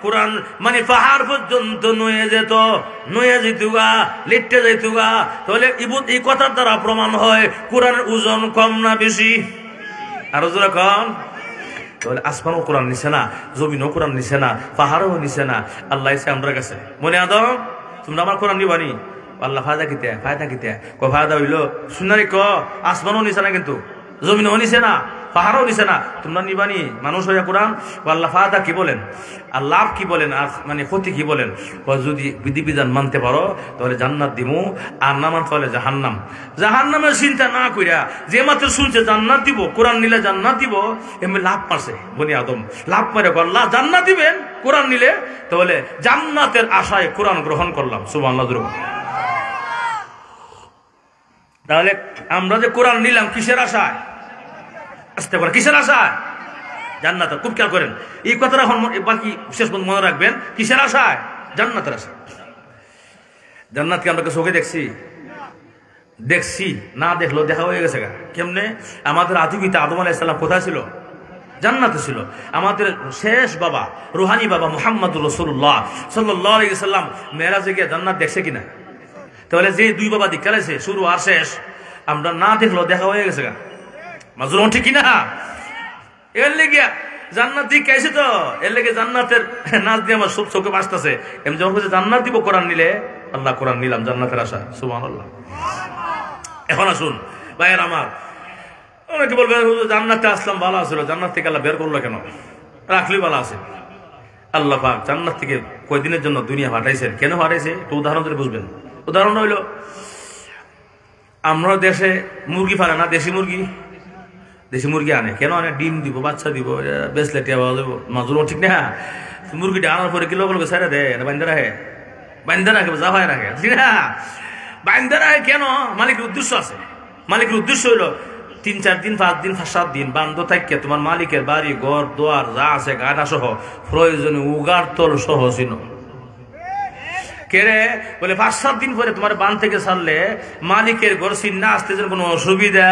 Speaker 1: কোরআন মানে পাহাড় পর্যন্ত নয়ে যেত, নয়ে যেতুগা, লিটতে যেতুগা, তাহলে এই কথার দ্বারা প্রমাণ হয় কোরআনের ওজন কম না বেশি? আরো জোরে কম। তাহলে আসমানও কোরআন নিছে না, জমিনও কোরআন নিছে না, পাহাড়ও নিছে না, আল্লাহ এসে আমরা কাছে মনে আদম তোমরা আমার কোরআন নিবানি? আল্লাহ ফায়দা কিতে? ফায়দা কিতে? ফায়দা হইলো শুনারি ক আসমানও নিছে না, কিন্তু জমিনও নিছে না, পাহাড়ও নিছে না, তোমরা নিবানি মানুষ হইয়া কোরআন? আল্লাহ ফায়দা কি বলেন আর লাভ কি বলেন আর মানে ক্ষতি কি বলেন? যদি বিধিবিধান মানতে পারো তাহলে জান্নাত দিমু, আর না মানতে হলে জাহান্নাম। জাহান্নামের চিন্তা না কইরা যে মাত্র শুনছে জান্নাত দিব, কোরআন নিলে জান্নাত দিব, এমনি লাভ পারছে বনি আদম, লাভ পারে আল্লাহ জান্নাত দিবেন কোরআন নিলে, তাহলে জান্নাতের আশায় কোরআন গ্রহণ করলাম। সুবহানাল্লাহ। তাহলে আমরা যে কোরআন নিলাম কিসের আশায়? আসতে পারে কিসের আশায়? জান্নাতের। খুব খেয়াল করেন এই কথাটা, বাকি শেষ পর্যন্ত মনে রাখবেন। কিসের আশায়? জান্নাতের আশায়। জান্নাতকে আমরা চোখে দেখছি না, দেখলো দেখা হয়ে গেছে। কেমনে? আমাদের আদি পিতা আদম আলাইহিস সালাম কোথায় ছিল? জান্নাতে ছিল। আমাদের শেষ বাবা, রুহানি বাবা মুহাম্মদুর রাসূলুল্লাহ সাল্লাল্লাহু আলাইহি ওয়াসাল্লাম মেরাজে গিয়ে জান্নাত দেখছে কিনা? তাহলে যে দুই বাবা দেখালেছে শুরু আর শেষ, আমরা না দেখলো দেখা হয়ে গেছে। মাজুর ঠিক কিনা? এর লেগে জান্নাত দিকে তো, এর লেগে জান্নাতের নাচ দিয়ে আমার সব চোখে বাঁচতেছে। এমনি যখন জান্নাত দিব কোরআন নিলে, আল্লাহ কোরআন নিলাম জান্নাতের আশা। সুবহানাল্লাহ। এখন আসুন ভাইয়ের আমার, অনেকে বলবেন জান্নাতে আসলাম ভালো আছিল, জান্নাত থেকে আল্লাহ বের করলো কেন? রাখলেই ভালো আছে। আল্লাহ পাক জান্নাত থেকে কয়দিনের জন্য দুনিয়া পাঠাইছেন। কেন পাঠাইছে একটু উদাহরণ ধরে বুঝবেন। উদাহরণ হইল, আমরা দেশে মুরগি ফানে না, দেশি মুরগি আনে। কেন আনে? ডিম দিব, বাচ্চা দিব, বেচলে টিয়া পাওয়া যাবো। মাজুর ঠিক না? মুরগিটা আনার পরে কিলো বলবে ছেড়ে দেয়, বান্ধা রাখে, যা হয় রাখে, ঠিক না? বান্ধা রাখে কেন? মালিকের উদ্দেশ্য আছে। মালিকের উদ্দেশ্য হইলো 3-4 দিন 5 দিন 7 দিন বান্ধ থাকিয়ে তোমার মালিকের বাড়ি ঘর দোয়ার যা আছে গাড়া সহ প্রয়োজনে উগার তল সহ ছিল। কেরে বলে 5-7 দিন পরে তোমার বান থেকে ছাড়লে মালিকের ঘর চিন্না আসতে যেন কোনো অসুবিধা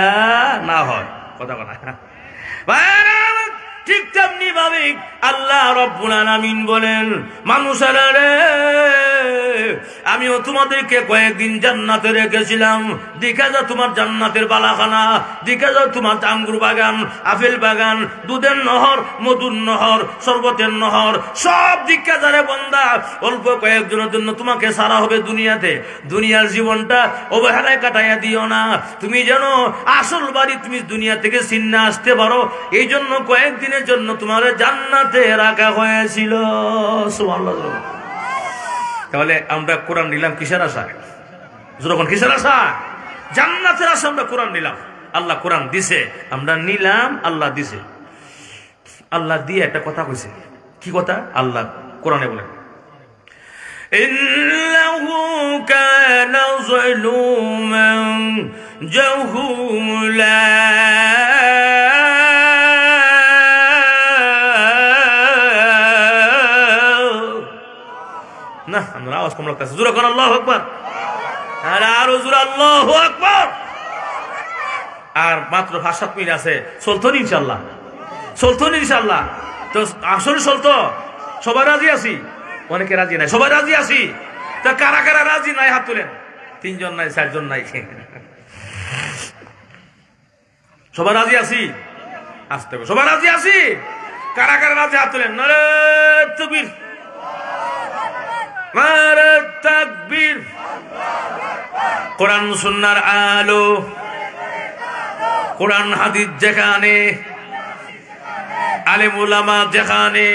Speaker 1: না হয়। কথা কথা ঠিক তেমনি ভাবে আল্লাহ রাব্বুল আলামিন বলেন, মানুষেরা রে আমি আমিও তোমাদেরকে কয়েকদিন জান্নাতে রেখেছিলাম, দেখা যাও তোমার জান্নাতের বালাখানা, দেখা যাও তোমার আঙ্গুর বাগান, আপেল বাগান, দুধের নহর, মধুর নহর, শরবতের নহর, সব দীক্ষা যারে বন্দা। অল্প কয়েকজনের জন্য তোমাকে সারা হবে দুনিয়াতে। দুনিয়ার জীবনটা অবহেলায় কাটাইয়া দিও না। তুমি যেন আসল বাড়ি তুমি দুনিয়া থেকে ছিন্না আসতে পারো, এই জন্য কয়েকদিনের জন্য তোমার জান্নাতে রাখা হয়েছিল। সুবহানাল্লাহ। তাহলে আমরা কোরআন নিলাম কিসের আশায়? যখন কিসের আশা? জান্নাতের আশা আমরা কোরআন নিলাম। আল্লাহ কোরআন দিছে, আমরা নিলাম, আল্লাহ দিছে। আল্লাহ দিয়ে একটা কথা কইছে। কি কথা? আল্লাহ কোরআনে বলেন, ইন্নাহু কানা যালুমান জাহুলা। না, আমরা আওয়াজ কম লাগতেছে। জোরে কোন আল্লাহু আকবার। আরো জোরে আল্লাহু আকবার। আর মাত্র 5-7 মিনিট আছে, চলতো ইনশাআল্লাহ, চলতো ইনশাআল্লাহ। তো আসলে চলতো, সবাই রাজি আছি? অনেকে রাজি নাই, সবাই রাজি আছি। তা কারা কারা রাজি নাই হাত তুলেন। 3 জন নাই, 4 জন নাই। সবাই রাজি আছি? আসতে হবে। সবাই রাজি আছি? কারা কারা রাজি হাত তুলেন। নারে তাকবীর, নারে তাকবীর। কোরআন সুন্নাহর আলো, কোরআন হাদিস যেখানে, আলেম উলামা যেখানে,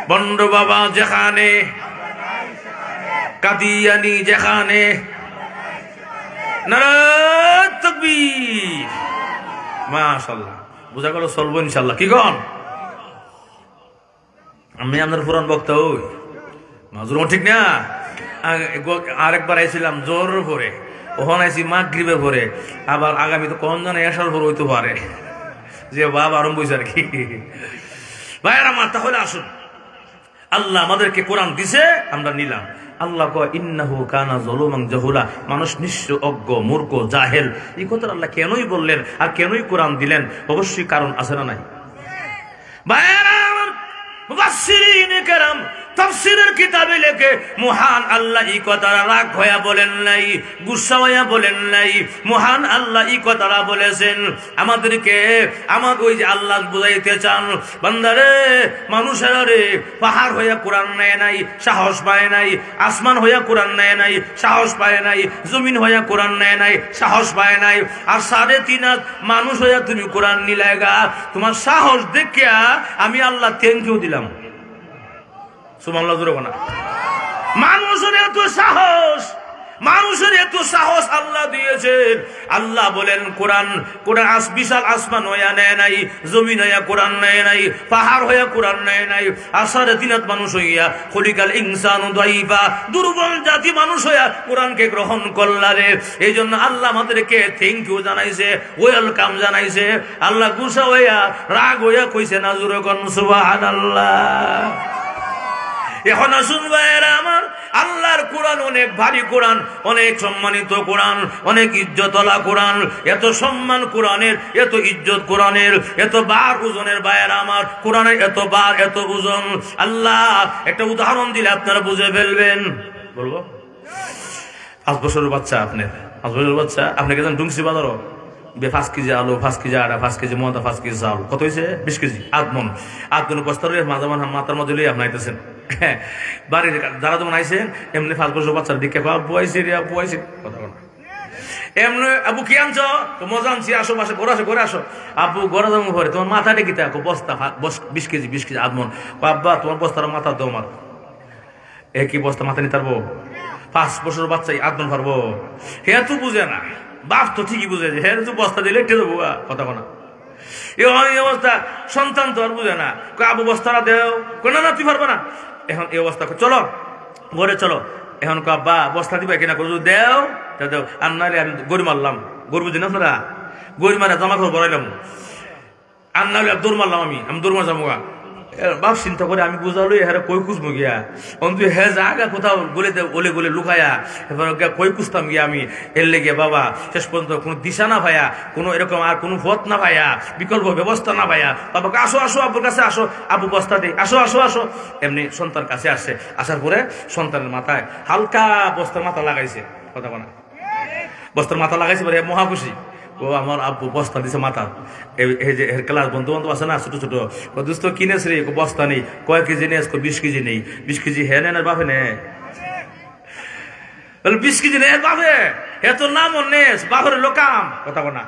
Speaker 1: বন্ড বাবা যেখানে, কাদিয়ানি যেখানে, নারে তাকবীর। মাশাআল্লাহ, বুঝা গেল, চলবো ইনশাআল্লাহ। কি কন? আমি আপনার পুরান বক্তা, ওই মাজুর ঠিক না? আরেকবার আইছিলাম জোর পরে, ওখানে আইসি মাগরিবের পরে, আবার আগামী তো কোন জানে আসার পর হইতে পারে যে বাবা আরম্ভ হয়েছে আর কি। ভাইয়ার আমার, তাহলে আসুন, আল্লাহ আমাদেরকে কোরআন দিছে, আমরা নিলাম। আল্লাহ কয় ইন্নাহু কানা যালুমান জাহুলা, মানুষ নিঃস্ব, অজ্ঞ, মূর্খ, জাহেল। এই কথা আল্লাহ কেনই বললেন আর কেনই কোরআন দিলেন? অবশ্যই কারণ আছে না নাই? ভাইয়ার আমার, মুফাসসিরিনে কেরাম তাফসীরের কিতাবে লেখে, মহান আল্লাহ এই কথাটা রাগ হইয়া বলেন নাই, গুসা হইয়া বলেন নাই। মহান আল্লাহ এই কথাটা বলেছেন আমাদেরকে, আমার ওই যে আল্লাহ বুঝাইতে চান, বান্দারে, মানুষেরা রে, পাহাড় হইয়া কোরআন নেয় নাই, সাহস পায় নাই। আসমান হইয়া কোরআন নেয় নাই, সাহস পায় নাই। জমিন হইয়া কোরআন নেয় নাই, সাহস পায় নাই। আর 3.5 হাত মানুষ হইয়া তুমি কোরআন নিলাইগা, তোমার সাহস দেখিয়া আমি আল্লাহ থ্যাংক ইউ দিলাম। সুবহানাল্লাহ, জোরে বলা। মানুষের এত সাহস, মানুষের এত সাহস আল্লাহ দিয়েছেন। আল্লাহ বলেন কোরআন, কোরআন বিশাল আসমান হইয়া নেয় নাই, জমিন হইয়া কোরআন নেয় নাই, পাহাড় হইয়া কোরআন নেয় নাই। আর 3.5 হাত মানুষ হইয়া, খলিকাল ইনসানু দাইফা, দুর্বল জাতি মানুষ হইয়া কোরআনকে গ্রহণ করলারে। এই জন্য আল্লাহ আমাদেরকে থ্যাংক ইউ জানাইছে, ওয়েলকাম জানাইছে। আল্লাহ গুসা হইয়া, রাগ হইয়া কইছে না, জোরে কোন সুবহানাল্লাহ। এখন আসুন ভাইয়েরা আমার, আল্লাহর কোরআন অনেক ভারী কোরআন, অনেক সম্মানিত কোরআন, অনেক ইজ্জতওয়ালা কোরআন। এত সম্মান কোরআনের, এত ইজ্জত কোরআনের, এত বার ওজনের ভাইয়েরা আমার, কোরআনের এত বার, এত ওজন। আল্লাহ একটা উদাহরণ দিলে আপনারা বুঝে ফেলবেন। বলবো, 5 বছরের বাচ্চা, আপনার 5 বছরের বাচ্চা, আপনাকে যেন ডুংসি বাজারও 5 কেজি আলু, 5 কেজি আটা, 5 কেজি ময়দা, 5 কেজি চাল, কত হয়েছে? 20 কেজি। আধমন বস্তা মাথার মধ্যে লিয়ে আপনি আইতেছেন বাড়ির যারা যেমন আইসেন, এমনি 5 বছর বাচ্চার দিকে বুয়াইছি রে, বুয়াইছি কথা বলা। এমনি আবু কি আনছো? তো মজা আনছি, আসো বাসে, ঘরে আসো, ঘরে আসো। আব্বু ঘরে যাবো ঘরে, তোমার মাথা ডেকে থাকো, বস্তা 20 কেজি, 20 কেজি আধমন। আব্বা তোমার বস্তার মাথা দেও, মার একই বস্তা মাথা নিতে পারবো? 5 বছর বাচ্চাই আধমন পারবো? হে তো বুঝে না, বাপ তো ঠিকই বুঝে যে হ্যাঁ বস্তা দিলে একটু দেবো, কথা বলা। এই অবস্থা সন্তান তো আর বুঝে না, আবু বস্তাটা দেও, না না তুই পারবো না। এখন এই অবস্থা, চলো ঘরে চলো। এখন আব্বা বস্তা দিবা কিনা, দেও দেও। আর নাহলে আমি গরু মারলাম, গরু বুঝি না আপনারা, গরু মারা জামা কাপড় বড়াইলাম। আর নাহলে দৌড় মারলাম, আমি দৌড় মার যাবো। বাপ চিন্তা করে আমি বুঝালো হ্যাঁ কই খুঁজবো গিয়া অন্তু হ্যাঁ জায়গা কোথাও গলিতে গলে গলে লুকায়া এবার কই খুঁজতাম গিয়া আমি এর লেগে বাবা শেষ পর্যন্ত কোনো দিশা না ভাইয়া কোনো এরকম আর কোনো পথ না ভাইয়া বিকল্প ব্যবস্থা না ভাইয়া বাবাকে আসো আসো আব্বুর কাছে আসো আব্বু বস্তা দেই আসো আসো আসো এমনি সন্তান কাছে আসছে আসার পরে সন্তানের মাথায় হালকা বস্তার মাথা লাগাইছে কথা বলা বস্তার মাথা লাগাইছে বলে মহা খুশি ও আমার আব্বু বস্তা দিছে মাথা এই যে ক্লাস বন্ধু বান্ধব আছে না ছোট ছোট দোস্ত কিনেছ রে বস্তা নেই কয় কেজি নেই 20 কেজি নেই 20 কেজি হ্যাঁ নেন বাপে নে 20 কেজি নেই বাপে এত নাম নেস বাপের হইলো কাম কথা বলা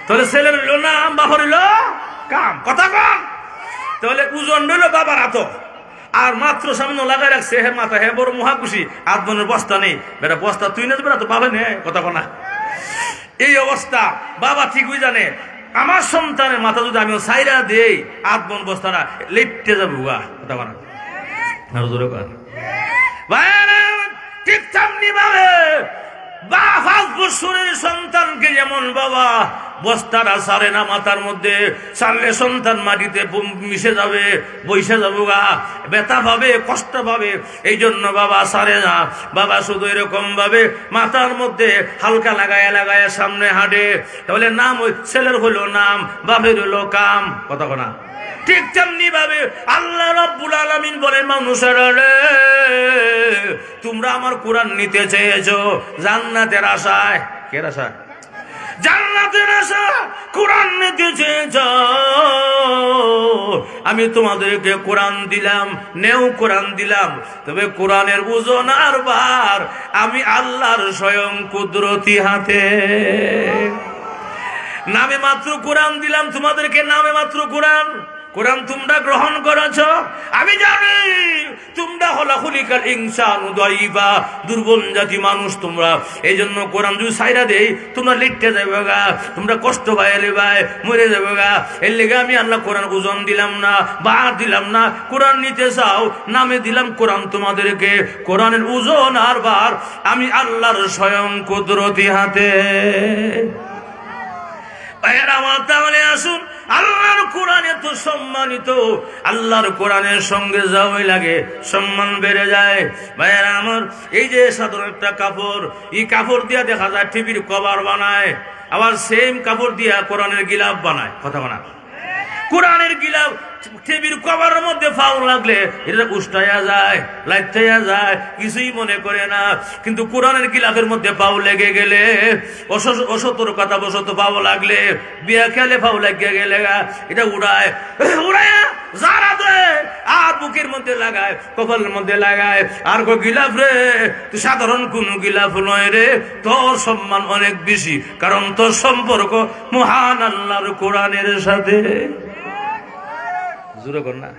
Speaker 1: তাহলে ছেলের হইলো নাম বাপের হইলো কাম কথা কম তাহলে ওজন হইলো বাবার হাত আর মাত্র সামনে লাগাই রাখছে হে মাথা হে বড় মহা খুশি আদমনের বস্তা নেই বেটা বস্তা তুই নেস বেটা তো পাবে নে কথা বলা এই অবস্থা বাবা ঠিকই জানে আমার সন্তানের মাথা যদি আমি সাইরা দেই আদমন বস্তারা লেপটে যাবে উগা কথা বলা আরো জোরে কর ঠিক তেমনি ভাবে বা 5 বছরের সন্তানকে যেমন বাবা বস্তাটা সারে না মাথার মধ্যে সারলে সন্তান মাটিতে মিশে যাবে বইসে যাবো গা ব্যথা পাবে কষ্ট পাবে এই জন্য বাবা সারে না বাবা শুধু এরকম ভাবে মাথার মধ্যে হালকা লাগায় লাগায় সামনে হাঁটে তাহলে নাম ওই ছেলের হলো নাম বাপের হলো কাম কথা না ঠিক তেমনি ভাবে আল্লাহ রাব্বুল আলামিন বলেন মানুষেরা রে তোমরা আমার কোরআন নিতে চেয়েছো জান্নাতের আশায় কের আশায় জান্নাতের আশা কোরআন নিতে চেয়েছো আমি তোমাদেরকে কোরআন দিলাম নেও কোরআন দিলাম তবে কোরআনের ওজন আর ভার আমি আল্লাহর স্বয়ং কুদরতি হাতে নামে মাত্র কোরআন দিলাম তোমাদেরকে নামে মাত্র কোরআন কোরআন তোমরা গ্রহণ করেছো আমি জানি তোমরা হলো খুলিকাল ইনসানু দাইফা দুর্বল জাতি মানুষ তোমরা এইজন্য কোরআন যদি সাইরা দেই তোমরা লিখতে যাবে গা তোমরা কষ্ট পাইলে ভাই মরে যাবে গা এর লেগে আমি আল্লাহ কোরআন ওজন দিলাম না বার দিলাম না কোরআন নিতে চাও নামে দিলাম কোরআন তোমাদেরকে কোরআনের ওজন আর বার আমি আল্লাহর স্বয়ং কুদরতি হাতে ভাইয়েরা আমার তাহলে আসুন আল্লাহর কোরআন এত সম্মানিত আল্লাহর কোরআনের সঙ্গে যাওয়াই লাগে সম্মান বেড়ে যায় ভাইয়েরা আমার এই যে সাধারণ একটা কাপড় এই কাপড় দিয়া দেখা যায় টিভির কভার বানায় আবার সেম কাপড় দিয়া কোরআনের গিলাফ বানায় কথা বানায় কোরআনের গিলাফ টিভির কভারের মধ্যে ফাউল লাগলে এটা উষ্টাইয়া যায় লাইটাইয়া যায় কিছুই মনে করে না কিন্তু কোরআনের গিলাফের মধ্যে পাও লেগে গেলে অসতর্কতা বশত পাও লাগলে বিয়া খেলে পাও লাগিয়ে গেলে এটা উড়ায় উড়াইয়া যারা দেয় আর বুকের মধ্যে লাগায় কপালের মধ্যে লাগায় আর কো গিলাফ রে তুই সাধারণ কোন গিলাফ নয় রে তোর সম্মান অনেক বেশি কারণ তোর সম্পর্ক মহান আল্লাহর কোরআনের সাথে জোরে কর না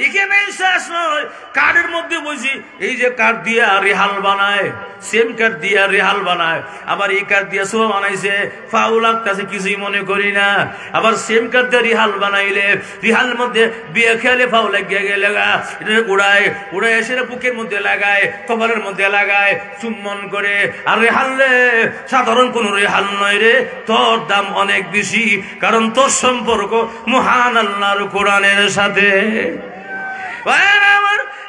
Speaker 1: এখানে শেষ নয় কার্ডের মধ্যে বুঝি এই যে কার্ড দিয়া রেহাল বানায় সেম কার্ড দিয়া রেহাল বানায় আবার এই কার্ড দিয়া সোয়া বানাইছে ফাউল লাগতেছে কিছুই মনে করি না আবার সেম কার্ড দিয়ে রেহাল বানাইলে রেহাল মধ্যে বিয়ে খেলে ফাউল লাগিয়ে গেলে এটা উড়ায় উড়ায় এসে বুকের মধ্যে লাগায় কপালের মধ্যে লাগায় চুম্বন করে আর রেহাল রে সাধারণ কোন রেহাল নয় রে তোর দাম অনেক বেশি কারণ তোর সম্পর্ক মহান আল্লাহর কোরআনের সাথে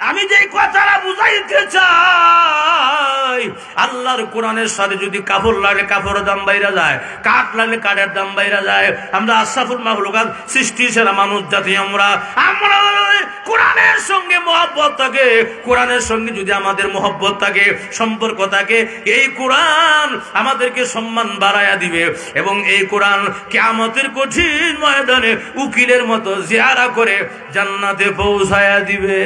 Speaker 1: আমি যে কথাটা বুঝাইতে চাই আল্লাহর কোরআনের সাথে যদি কাপড় লাগলে কাপড়ের দাম বাইরে যায় কাঠ লাগলে কাঠের দাম বাইরে যায় আমরা আশরাফুল মাখলুকাত সৃষ্টি সেরা মানুষ জাতি আমরা কোরআনের সঙ্গে মহব্বত থাকে কোরআনের সঙ্গে যদি আমাদের মহব্বত থাকে সম্পর্ক থাকে এই কোরআন আমাদেরকে সম্মান বাড়ায়া দিবে এবং এই কোরআন কিয়ামতের কঠিন ময়দানে উকিলের মতো জিয়ারা করে জান্নাতে পৌঁছায়া দিবে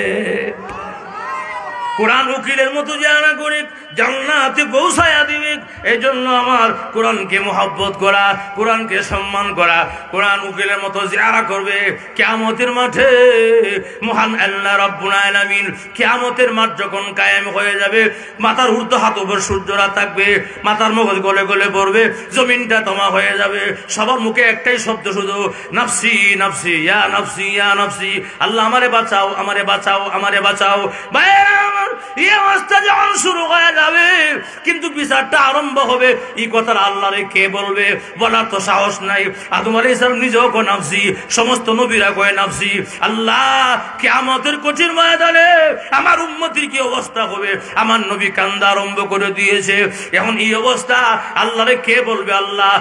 Speaker 1: কোরআন উকিলের মতো জিয়ারা করে জান্নাতে পৌঁছায়া দিবে এই জন্য আমার কোরআনকে মহব্বত করা কোরআনকে সম্মান করা কোরআন উকিলের মতো জিয়ারা করবে কিয়ামতের মাঠে মহান আল্লাহ রাব্বুল আলামিন কিয়ামতের মাঠ যখন কায়েম হয়ে যাবে মাথার ঊর্ধ্ব হাত উপর সূর্যরা থাকবে মাথার মগজ গলে গলে পড়বে জমিনটা তমা হয়ে যাবে সবার মুখে একটাই শব্দ শুধু নাফসি নাফসি ইয়া নাফসি ইয়া নাফসি আল্লাহ আমারে বাঁচাও আমারে বাঁচাও আমারে বাঁচাও ভাইরা এই অবস্থা যখন শুরু হয়ে যাবে কিন্তু বিচারটা আরম্ভ হবে এই কথাটা আল্লাহরে কে বলবে? বলার তো সাহস নাই। আদম আলাইহিস সালাম নিজেও কয় নাফসি, সমস্ত নবীরা কয় নাফসি। আল্লাহ কিয়ামতের কঠিন ময়দানে আমার উম্মতির কি অবস্থা হবে? আমার নবী কান্দা আরম্ভ করে দিয়েছে। এখন এই অবস্থা আল্লাহরে কে বলবে? আল্লাহ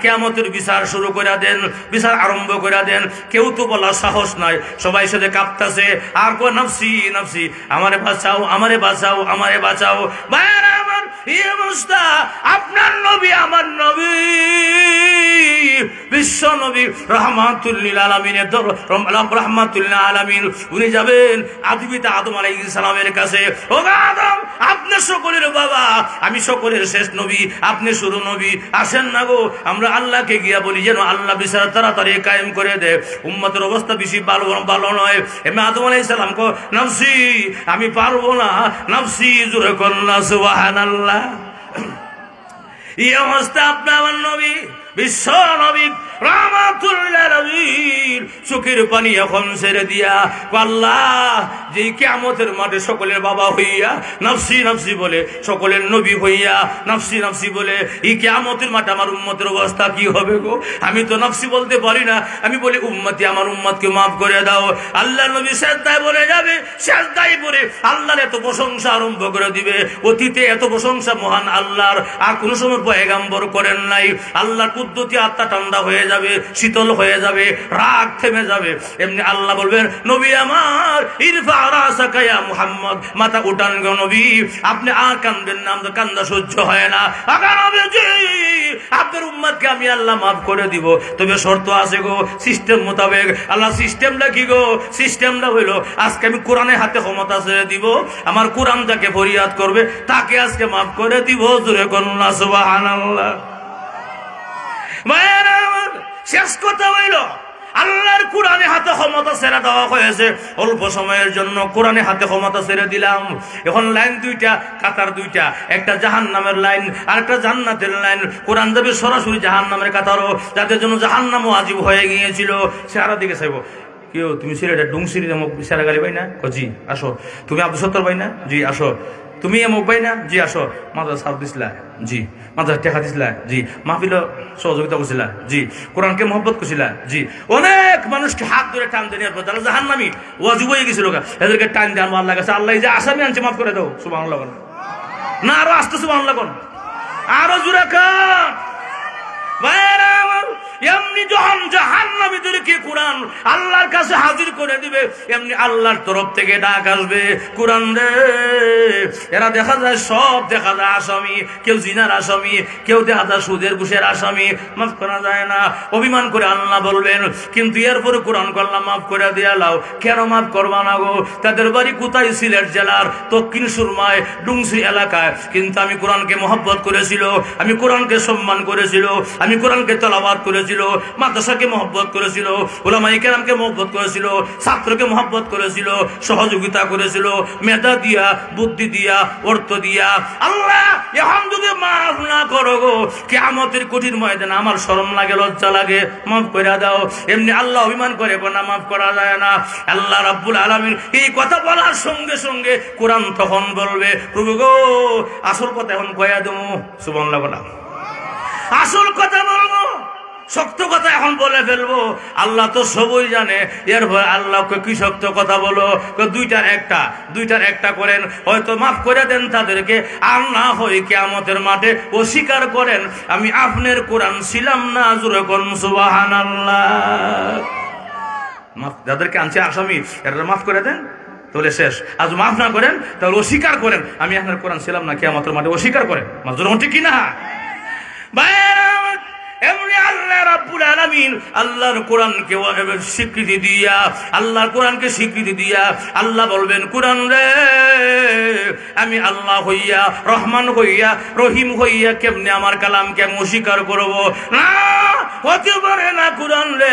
Speaker 1: কিয়ামতের বিচার শুরু করে দেন, বিচার আরম্ভ করে দেন। কেউ তো বলার সাহস নাই, সবাই সাথে কাঁপতাছে আর কয় নাফসি নাফসি, আমারে বাঁচাও, আমারে বাঁচাও, আমারে বাঁচাও। ভাইরা আমার, এই অবস্থা আপনার নবী, আমার নবী, বিশ্ব নবী রাহমাতুল লিল আলামিনের রাহমাতুল লিল আলামিন, উনি যাবেন আদি পিতা আদম আলাইহিস সালামের কাছে। ও আদম, আপনি সকলের বাবা, আমি সকলের শেষ নবী, আপনি শুরু নবী, আসেন না গো আমরা আল্লাহকে গিয়া বলি যেন আল্লাহ বিচার তাড়াতাড়ি কায়েম করে দেয়। উম্মতের অবস্থা বেশি ভালো নয়। এমনি আদম আলাইহিস সালাম কো নাফসি, আমি পারবো না, নাফসি, জোরে কন্না সুবহানাল্লাহ। এই অবস্থা আপনার আমার নবী, বিশ্ব নবী রাহমাতুল লিল আলামিন চোখের পানি এখন ছেড়ে দিয়া আল্লাহ, যে কিয়ামতের মাঠে সকলের বাবা হইয়া নাফসি নাফসি বলে, সকলের নবী হইয়া নাফসি নাফসি বলে, এই কিয়ামতের মাঠে আমার উম্মতের অবস্থা কি হবে গো? আমি তো নাফসি বলতে পারি না, আমি বলি উম্মতি, আমার উম্মতকে মাফ করে দাও। আল্লাহ নবী সিজদায় পড়ে যাবে, সিজদায় পড়ে আল্লাহর এত প্রশংসা আরম্ভ করে দিবে। অতীতে এত প্রশংসা মহান আল্লাহর আর কোন সময় পয়গাম্বর করেন নাই। আল্লাহর কুদরতি আত্মা ঠান্ডা হয়ে যাবে, শীতল হয়ে যাবে, রাগ থেমে যাবে। এমনি আল্লাহ বলবেন নবী আমার, ইরফা রাসাকা ইয়া মুহাম্মদ, মাথা উঠান গো নবী, আপনি আর কাঁদবেন না, আমাদের কান্দা সহ্য হয় না। আপনার উম্মতকে আমি আল্লাহ মাফ করে দিব, তবে শর্ত আছে গো, সিস্টেম মোতাবেক। আল্লাহ সিস্টেমটা কি গো? সিস্টেমটা হইলো আজকে আমি কোরআনের হাতে ক্ষমতা ছেড়ে দিব, আমার কোরআন যাকে ফরিয়াদ করবে তাকে আজকে মাফ করে দিব। জোরে কন্না সুবহানাল্লাহ। শেষ কথা হইল আল্লাহর কোরআনে হাতে ক্ষমতা ছেড়ে দেওয়া হয়েছে। অল্প সময়ের জন্য কোরআনে হাতে ক্ষমতা ছেড়ে দিলাম। এখন লাইন দুইটা, কাতার দুইটা, একটা জাহান্নামের লাইন আর একটা জান্নাতের লাইন। কোরআন যাবে সরাসরি জাহান্নামের কাতারও, যাদের জন্য জাহান্নামও ওয়াজিব হয়ে গিয়েছিল। চেহারা দিকে চাইবো, কেউ তুমি সিলেটের ডুংসিরি চেহারা গালি পাই না? জি আসো। তুমি আব্দুল সত্তর পাই না? জি আসো। তুমি এমক পাই না? জি আসো। মাদ্রাসা সাথ দিছিলা? জি। মাদ্রাসা টেকা দিছিলা? জি। মাহফিল সহযোগিতা করছিলা? জি। কোরআনকে মহব্বত করছিলা? জি। অনেক মানুষকে হাত ধরে টান দিয়ে নেওয়ার পর যারা জাহান্নামী ওয়াজিব হয়ে গেছিল, এদেরকে টান দিয়ে আনবো আল্লাহ কাছে। আল্লাহ যে আসামি আনছে মাফ করে দাও। সুবহানাল্লাহ না, আরো আসতে সুবহানাল্লাহ, আরো জোরে কান। এমনি যখন জাহান্নামীদেরকে কোরআন আল্লাহর কাছে হাজির করে দিবে, এমনি আল্লাহর তরফ থেকে ডাক আসবে, কোরআন রে। এরা দেখা যায় সব দেখা যায় আসামি, কেউ জিনার আসামি, কেউ দেখা যায় সুদের ঘুষের আসামি, মাফ করা যায় না। অভিমান করে আল্লাহ বলবেন, কিন্তু এরপরে কোরআন করলাম মাফ করে দিয়া লাও। কেন মাফ করবা না গো? তাদের বাড়ি কোথায়? সিলেট জেলার দক্ষিণ সুরমায় ডুংসি এলাকায়, কিন্তু আমি কোরআনকে মহব্বত করেছিল, আমি কোরআনকে সম্মান করেছিল, আমি কোরআনকে তেলাওয়াত করেছিল, মাদ্রাসাকে মহব্বত করেছিল, উলামায়ে কেরামকে মহব্বত করেছিল, ছাত্রকে মহব্বত করেছিল, সহযোগিতা করেছিল, মেধা দিয়া, বুদ্ধি দিয়া, অর্থ দিয়া। আল্লাহ এখন যদি মাফ না করো গো, কিয়ামতের কঠিন ময়দানে আমার শরম লাগে, লজ্জা লাগে, মাফ করে দাও। এমনি আল্লাহ অভিমান করে না, মাফ করা যায় না। আল্লাহ রাব্বুল আলামিন এই কথা বলার সঙ্গে সঙ্গে কোরআন তখন বলবে, প্রভু গো আসল কথা এখন কয়া দেবো। সুবহানাল্লাহ বলা, আসল কথা বলবো, শক্ত কথা এখন বলে ফেলবো। আল্লাহ তো সবই জানে। এরপর আল্লাহকে কি শক্ত কথা বলো? দুইটার একটা করেন, হয়তো মাফ করে দেন তাদেরকে, আর না হয় কিয়ামতের মাঠে অস্বীকার করেন আমি আপনার কোরআন ছিলাম না। জোরে কোন সুবহানাল্লাহ। মাফ যাদেরকে আনছে আসামি, এরা মাফ করে দেন, তাহলে শেষ। আজ মাফ না করেন তাহলে অস্বীকার করেন আমি আপনার কোরআন ছিলাম না, কিয়ামতের মাঠে অস্বীকার করেন। মাজুর ঠিক কিনা? এমনি আল্লাহ রাব্বুল আলামিন আল্লাহর কোরআনকে স্বীকৃতি দিয়া, আল্লাহর কোরআনকে স্বীকৃতি দিয়া আল্লাহ বলবেন, কোরআন রে আমি আল্লাহ হইয়া, রহমান হইয়া, রহিম হইয়া কেমনে আমার কালামকে আমি অস্বীকার করবো? না, হতে পারে না। কোরআন রে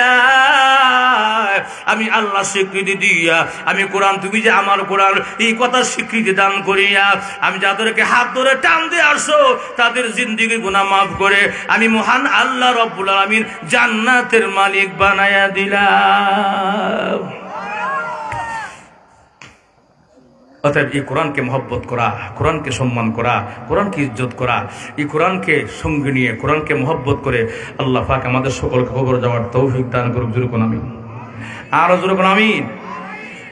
Speaker 1: আমি আল্লাহ স্বীকৃতি দিয়া, আমি কোরআন, তুমি যে আমার কোরআন, এই কথা স্বীকৃতি দান করিয়া আমি যাদেরকে হাত ধরে টান দিয়ে আসো তাদের জিন্দেগি গুনাহ মাফ করে আমি মহান আল্লাহ রব্বুল আলামিন জান্নাতের মালিক বানায়া দিলাম। অতএব এই কোরআনকে মহব্বত করা, কোরআনকে সম্মান করা, কোরআনকে ইজ্জত করা, এই কোরআনকে সঙ্গে নিয়ে কোরআনকে মহব্বত করে আল্লাহ পাক আমাদের সকলকে কবর যাওয়ার তৌফিক দান করুক। জোরে কোন আমিন, আরো জোরে কোন আমিন।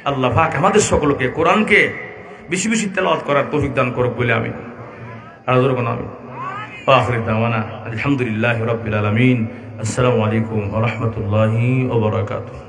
Speaker 1: আল্লাহ পাক আমাদের সকলকে কোরআনকে বেশি বেশি তেলাওয়াত করার তৌফিক দান করুক বলে আমি আরো জোরে কোন আমিন। আখির দাওয়ানা আলহামদুলিল্লাহি রাব্বিল আলামিন। আসসালামু আলাইকুম ওয়া রাহমাতুল্লাহি ওয়া বারাকাতুহু।